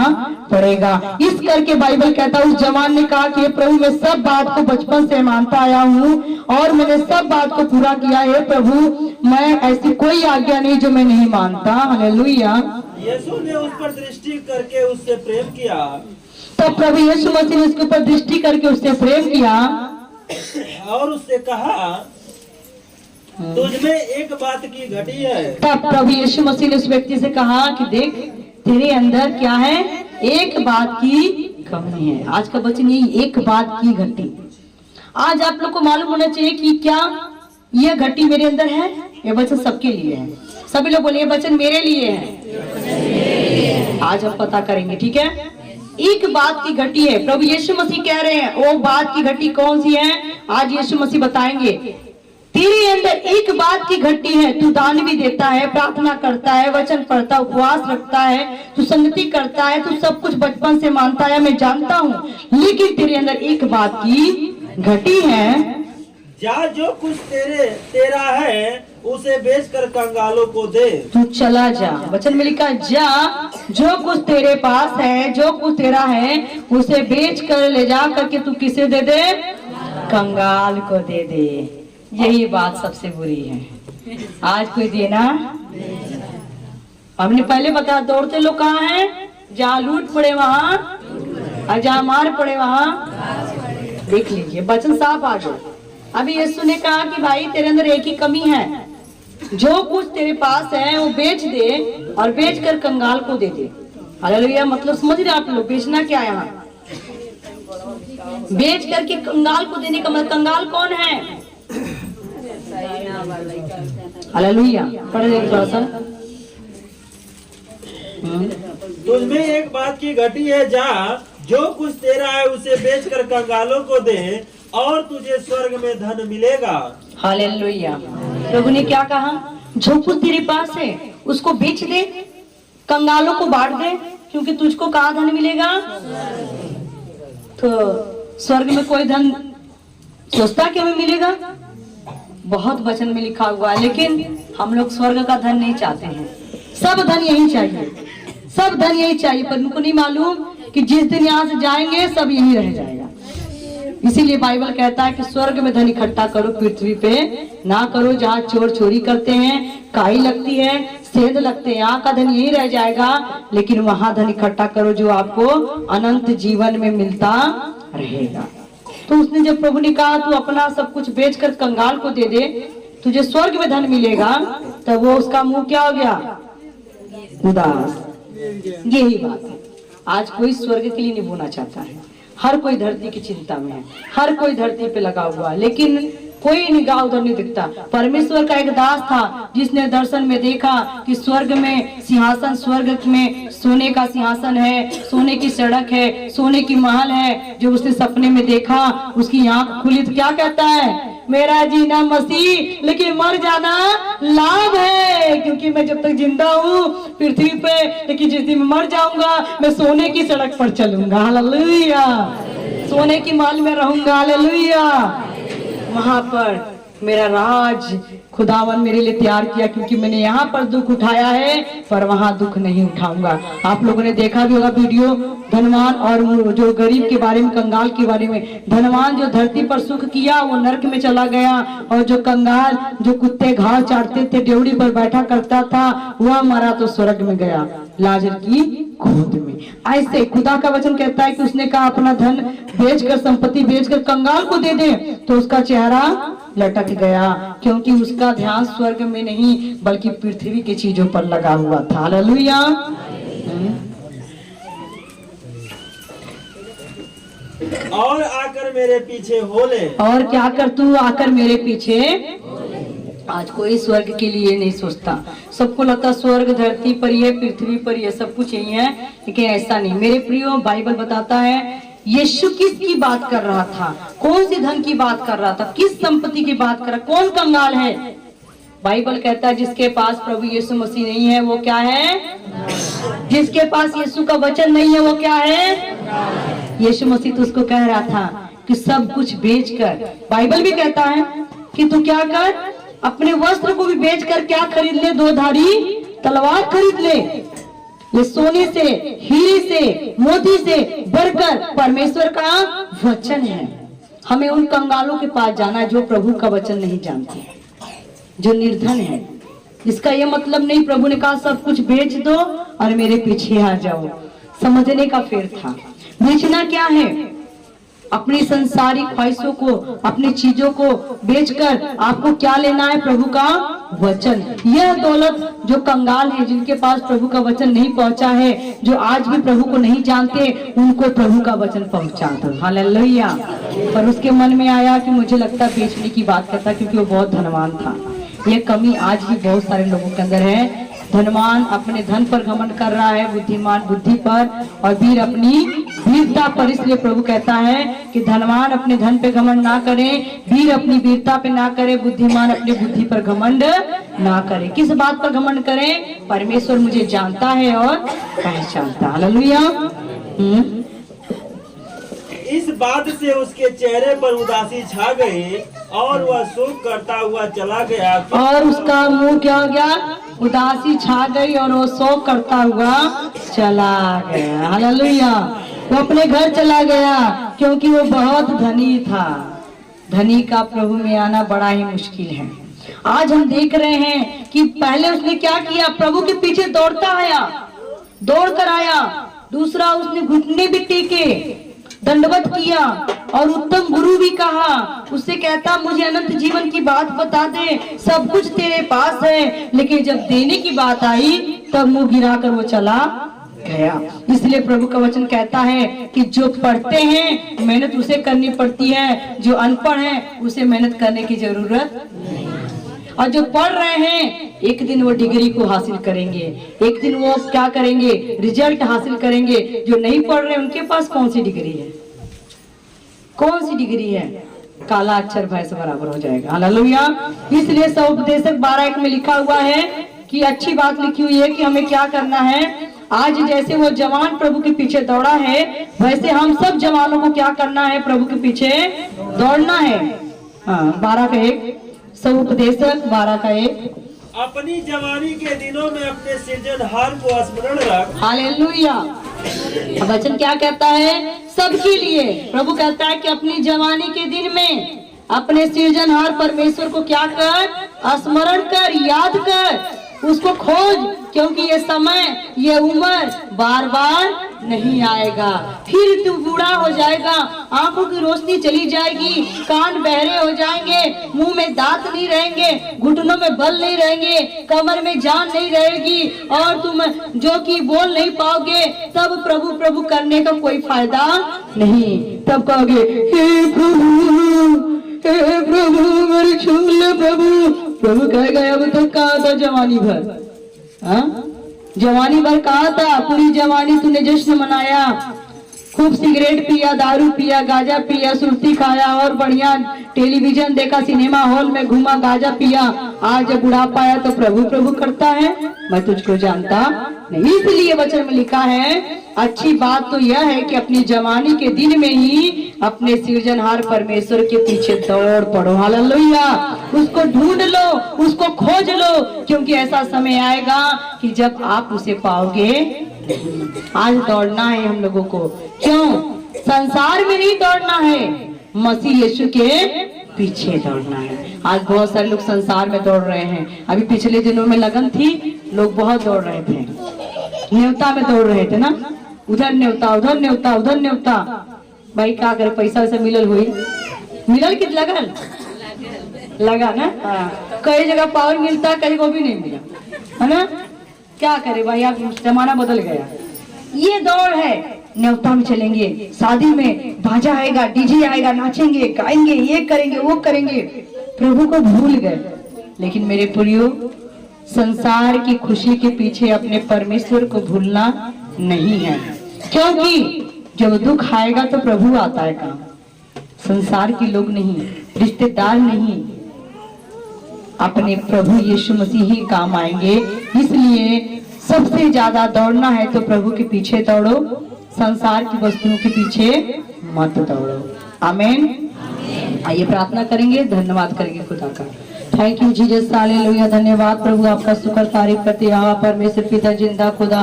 पड़ेगा। इस करके बाइबल कहता है, उस जवान ने कहा कि प्रभु मैं सब बात को बचपन से मानता आया हूँ और मैंने सब बात को पूरा किया है। प्रभु मैं ऐसी कोई आज्ञा नहीं जो मैं नहीं मानता। हालेलुया। यीशु ने उस पर दृष्टि करके उससे प्रेम किया। तब प्रभु यीशु मसीह ने उसके ऊपर दृष्टि करके उससे प्रेम किया और उससे कहा तुझमें एक बात की घटी है। तब प्रभु यीशु मसीह ने उस व्यक्ति से कहा कि देख तेरे अंदर क्या है? एक बात की कमी है। आज का वचन यही, एक बात की घटी। आज आप लोग को मालूम होना चाहिए कि क्या यह घटी मेरे अंदर है। यह वचन सबके लिए है। सभी लोग बोले ये वचन मेरे लिए है। आज हम पता करेंगे, ठीक है। एक बात की घटी है, प्रभु यीशु मसीह कह रहे हैं। वो बात की घटी कौन सी है? आज यीशु मसीह बताएंगे। तेरे अंदर एक बात की घटी है, तू दान भी देता है, प्रार्थना करता है, वचन पढ़ता, उपवास रखता है, तू संगति करता है, तू सब कुछ बचपन से मानता है, मैं जानता हूँ। लेकिन तेरे अंदर एक बात की घटी है। जा जो कुछ तेरा है उसे बेचकर कंगालों को दे। तू चला जा, वचन में लिखा जा जो कुछ तेरे पास है, जो कुछ तेरा है उसे बेच कर ले जा करके तू किसे दे दे? कंगाल को दे दे। यही बात सबसे बुरी है। आज कोई देना, हमने पहले बताया दौड़ते लोग कहाँ हैं? जहाँ लूट पड़े वहाँ, और जहाँ मार पड़े वहाँ। देख लीजिए वचन साफ आ गया। अभी यीशु ने कहा कि भाई तेरे अंदर एक ही कमी है, जो कुछ तेरे पास है वो बेच दे और बेच कर कंगाल को दे दे। हालेलुया। मतलब समझ रहे आप लोग, बेचना क्या है यहाँ? बेच करके कंगाल को देने का मतलब, कंगाल कौन है? हालेलुया। पढ़े थोड़ा सा। तुझमें एक बात की घटी है, जा जो कुछ तेरा है उसे बेचकर कंगालों को दे और तुझे स्वर्ग में धन मिलेगा। हालेलुया। प्रभु ने क्या कहा? जो कुछ तेरे पास है उसको बेच दे, कंगालों को बांट दे, क्योंकि तुझको कहाँ धन मिलेगा? तो स्वर्ग में कोई धन सोचता कि हमें मिलेगा? बहुत वचन में लिखा हुआ है, लेकिन हम लोग स्वर्ग का धन नहीं चाहते हैं। सब धन यही चाहिए, सब धन यही चाहिए, पर उनको नहीं मालूम कि जिस दिन यहाँ से जाएंगे सब यही रह जाएगा। इसीलिए बाइबल कहता है कि स्वर्ग में धन इकट्ठा करो, पृथ्वी पे ना करो, जहाँ चोर चोरी करते हैं, काई लगती है, सेंध लगते हैं, यहाँ का धन यही रह जाएगा। लेकिन वहां धन इकट्ठा करो जो आपको अनंत जीवन में मिलता रहेगा। तो उसने जब प्रभु ने कहा तू अपना सब कुछ बेचकर कंगाल को दे दे, तुझे स्वर्ग में धन मिलेगा, तब वो उसका मुंह क्या हो गया? उदास। यही बात है, आज कोई स्वर्ग के लिए नहीं बोना चाहता है, हर कोई धरती की चिंता में है, हर कोई धरती पे लगा हुआ है, लेकिन कोई निगाह उधर नहीं दिखता। परमेश्वर का एक दास था जिसने दर्शन में देखा कि स्वर्ग में सिंहासन, स्वर्ग में सोने का सिंहासन है, सोने की सड़क है, सोने की महल है। जो उसने सपने में देखा, उसकी आंख खुली तो क्या कहता है? मेरा जीना मसीह, लेकिन मर जाना लाभ है, क्योंकि मैं जब तक जिंदा हूँ पृथ्वी पे, लेकिन जिस दिन मर जाऊंगा मैं सोने की सड़क पर चलूंगा। हालेलुया। सोने की महल में रहूंगा। हालेलुया। वहां पर मेरा राज खुदावन मेरे लिए तैयार किया, क्योंकि मैंने यहाँ पर दुख उठाया है पर वहां दुख नहीं उठाऊंगा। आप लोगों ने देखा भी होगा वीडियो, धनवान और जो गरीब के बारे में, कंगाल के बारे में। धनवान जो धरती पर सुख किया वो नरक में चला गया, और जो कंगाल जो कुत्ते घास चाटते थे, ड्योढ़ी पर बैठा करता था, वह मरा तो स्वर्ग में गया, लाजर की गोद में। ऐसे खुदा का वचन कहता है कि उसने कहा अपना धन बेचकर, संपत्ति बेचकर कंगाल को दे दे, तो उसका चेहरा लटक गया, क्योंकि उसका ध्यान स्वर्ग में नहीं बल्कि पृथ्वी की चीजों पर लगा हुआ था। हालेलुया। और आकर मेरे पीछे हो ले। और क्या कर तू आकर मेरे पीछे। आज कोई स्वर्ग के लिए नहीं सोचता, सबको लगता स्वर्ग धरती पर ही है, पृथ्वी पर ही है, सब कुछ यही है, लेकिन ऐसा नहीं। मेरे प्रियो, बाइबल बताता है यीशु किसकी बात कर रहा था, कौन सी धन की बात कर रहा था, किस संपत्ति की बात कर रहा, कौन कंगाल है? बाइबल कहता है जिसके पास प्रभु यीशु मसीह नहीं है वो क्या है? जिसके पास यीशु का वचन नहीं है वो क्या है? यीशु मसीह तो उसको कह रहा था कि सब कुछ बेचकर, बाइबल भी कहता है कि तू क्या कर, अपने वस्त्र को भी बेचकर क्या खरीद ले? 2 धारी तलवार खरीद ले। ये सोने से, हीरे से, मोती से बढ़कर परमेश्वर का वचन है। हमें उन कंगालों के पास जाना है जो प्रभु का वचन नहीं जानते, जो निर्धन है। इसका यह मतलब नहीं प्रभु ने कहा सब कुछ बेच दो और मेरे पीछे आ जाओ, समझने का फेर था। बेचना क्या है? अपनी संसारिक ख्वाहिशों को, अपनी चीजों को बेचकर आपको क्या लेना है? प्रभु का वचन। यह दौलत जो कंगाल है, जिनके पास प्रभु का वचन नहीं पहुंचा है, जो आज भी प्रभु को नहीं जानते, उनको प्रभु का वचन पहुंचा दो। हालेलुया। पर उसके मन में आया कि मुझे लगता बेचने की बात करता, क्योंकि वो बहुत धनवान था। यह कमी आज भी बहुत सारे लोगों के अंदर है। धनवान अपने धन पर घमंड कर रहा है, बुद्धिमान बुद्धि पर, और वीर अपनी वीरता पर। इसलिए प्रभु कहता है कि धनवान अपने धन पे घमंड ना करे, वीर अपनी वीरता पे ना करे, बुद्धिमान अपनी बुद्धि पर घमंड ना करे। किस बात पर घमंड करे? परमेश्वर मुझे जानता है और पहचानता। हालेलुया। इस बात से उसके चेहरे पर उदासी छा गई और वह शोक करता हुआ चला गया। और उसका मुंह क्या हो गया? उदासी छा गई और वो शोक करता हुआ चला गया। हालेलुया। वो अपने घर चला गया, क्योंकि वो बहुत धनी था। धनी का प्रभु में आना बड़ा ही मुश्किल है। आज हम देख रहे हैं कि पहले उसने क्या किया? प्रभु के पीछे दौड़ता आया, दौड़ कर आया। दूसरा, उसने घुटने भी टेके, दंडवत किया, और उत्तम गुरु भी कहा। उससे कहता मुझे अनंत जीवन की बात बता दे, सब कुछ तेरे पास है। लेकिन जब देने की बात आई तब मुंह गिराकर वो चला गया। इसलिए प्रभु का वचन कहता है कि जो पढ़ते हैं मेहनत उसे करनी पड़ती है, जो अनपढ़ है उसे मेहनत करने की जरूरत नहीं। और जो पढ़ रहे हैं एक दिन वो डिग्री को हासिल करेंगे, एक दिन वो क्या करेंगे? रिजल्ट हासिल करेंगे। जो नहीं पढ़ रहे उनके पास कौन सी डिग्री है? कौन सी डिग्री है? काला अक्षर भय से बराबर हो जाएगा। हालेलुया। इसलिए सौपदेशक 12:1 में लिखा हुआ है कि अच्छी बात लिखी हुई है कि हमें क्या करना है। आज जैसे वो जवान प्रभु के पीछे दौड़ा है, वैसे हम सब जवानों को क्या करना है? प्रभु के पीछे दौड़ना है। हाँ, 12:1 सौपदेशक 12:1। अपनी जवानी के दिनों में अपने सृजनहार को स्मरण रख। हालेलुया। वचन क्या कहता है? सबके लिए प्रभु कहता है कि अपनी जवानी के दिन में अपने सृजनहार परमेश्वर को क्या कर? स्मरण कर, याद कर, उसको खोज, क्योंकि ये समय, ये उम्र बार बार नहीं आएगा। फिर तू बूढ़ा हो जाएगा, आंखों की रोशनी चली जाएगी, कान बहरे हो जाएंगे, मुंह में दांत नहीं रहेंगे, घुटनों में बल नहीं रहेंगे, कमर में जान नहीं रहेगी और तुम जो कि बोल नहीं पाओगे। तब प्रभु प्रभु करने का कोई फायदा नहीं। तब कहोगे हे प्रभु मेरी छूट ले प्रभु। प्रभु कहेगा अब तक कहा था जवानी भर, हाँ जवानी भर कहा था, पूरी जवानी तूने जश्न मनाया, खूब सिगरेट पिया, दारू पिया, गांजा पिया, सुर्ती खाया और बढ़िया टेलीविजन देखा, सिनेमा हॉल में घूमा, गांजा पिया। आज जब बुढ़ापा आया तो प्रभु प्रभु करता है, मैं तुझको जानता नहीं। इसलिए वचन में लिखा है, अच्छी बात तो यह है कि अपनी जवानी के दिन में ही अपने सृजनहार परमेश्वर के पीछे दौड़ पड़ो। हालेलुया। उसको ढूंढ लो, उसको खोज लो, क्योंकि ऐसा समय आएगा कि जब आप उसे पाओगे। आज दौड़ना है हम लोगों को। क्यों? संसार में नहीं दौड़ना है, मसीह यीशु के पीछे दौड़ना है। आज बहुत सारे लोग संसार में दौड़ रहे हैं। अभी पिछले दिनों में लगन थी, लोग बहुत दौड़ रहे थे, न्योता में दौड़ रहे थे ना, उधर न्योता, उधर न्योता, उधर न्योता। भाई क्या करे, पैसा वैसा मिलल हुई, मिलल कि लगल लगा ना। कई जगह पावर मिलता, कहीं को भी नहीं मिला, है ना। क्या करे भाई, अब जमाना बदल गया। ये दौड़ है, न्योता में चलेंगे, शादी में बाजा आएगा, डीजे आएगा, नाचेंगे, गाएंगे, ये करेंगे, वो करेंगे, प्रभु को भूल गए। लेकिन मेरे प्रियो, संसार की खुशी के पीछे अपने परमेश्वर को भूलना नहीं है, क्योंकि जब दुख आएगा तो प्रभु आता है काम। संसार के लोग नहीं, रिश्तेदार नहीं, अपने प्रभु यीशु मसीह ही काम आएंगे। इसलिए सबसे ज्यादा दौड़ना है तो प्रभु के पीछे दौड़ो, संसार की वस्तुओं के पीछे मत दौड़ो। आमीन। आइए प्रार्थना करेंगे, धन्यवाद करेंगे खुदा का। Thank you Jesus, hallelujah. धन्यवाद प्रभु, आपका शुक्र तारीफ करते हैं परमेश्वर पिता जिंदा खुदा,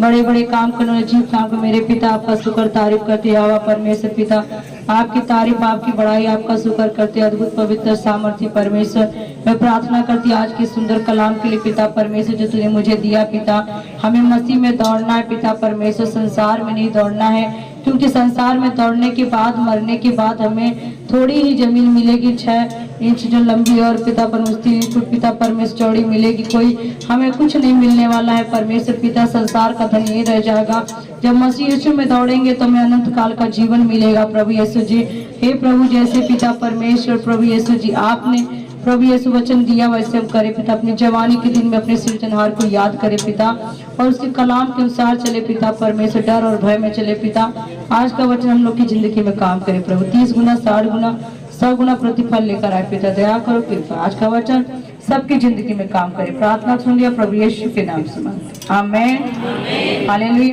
बड़े बड़े काम करने वाले जीव काम को मेरे पिता आपका शुक्र तारीफ करते हैं परमेश्वर पिता, आपकी तारीफ, आपकी बड़ाई, आपका शुक्र करते, अद्भुत पवित्र सामर्थ्य परमेश्वर। मैं प्रार्थना करती आज के सुंदर कलाम के लिए पिता परमेश्वर, जो तुझे मुझे दिया पिता, हमें मसीह में दौड़ना है पिता परमेश्वर, संसार में नहीं दौड़ना है। क्योंकि संसार में दौड़ने के बाद, मरने के बाद हमें थोड़ी ही जमीन मिलेगी, 6 इंच जो लंबी और पिता परमेश्वर 3 फुट पिता परमेश्वर चौड़ी मिलेगी, कोई हमें कुछ नहीं मिलने वाला है परमेश्वर पिता। संसार का धन यही रह जाएगा। जब मसीह यीशु में दौड़ेंगे तो हमें अनंत काल का जीवन मिलेगा प्रभु यीशु जी। हे प्रभु, जैसे पिता परमेश्वर प्रभु यीशु जी आपने प्रभु यीशु वचन दिया वैसे हम करें पिता। अपनी जवानी के दिन में अपने सृजनहार को याद करें पिता, और उसके कलाम के अनुसार चले पिता परमेश्वर, डर और भय में चले पिता। आज का वचन हम लोग की जिंदगी में काम करे प्रभु, 30 गुना 60 गुना 100 गुना प्रतिफल लेकर आए पिता। दया करो पिता, आज का वचन सबकी जिंदगी में काम करे। प्रार्थना सुन लिया प्रभु यीशु के नाम से, आमीन। हालेलुया।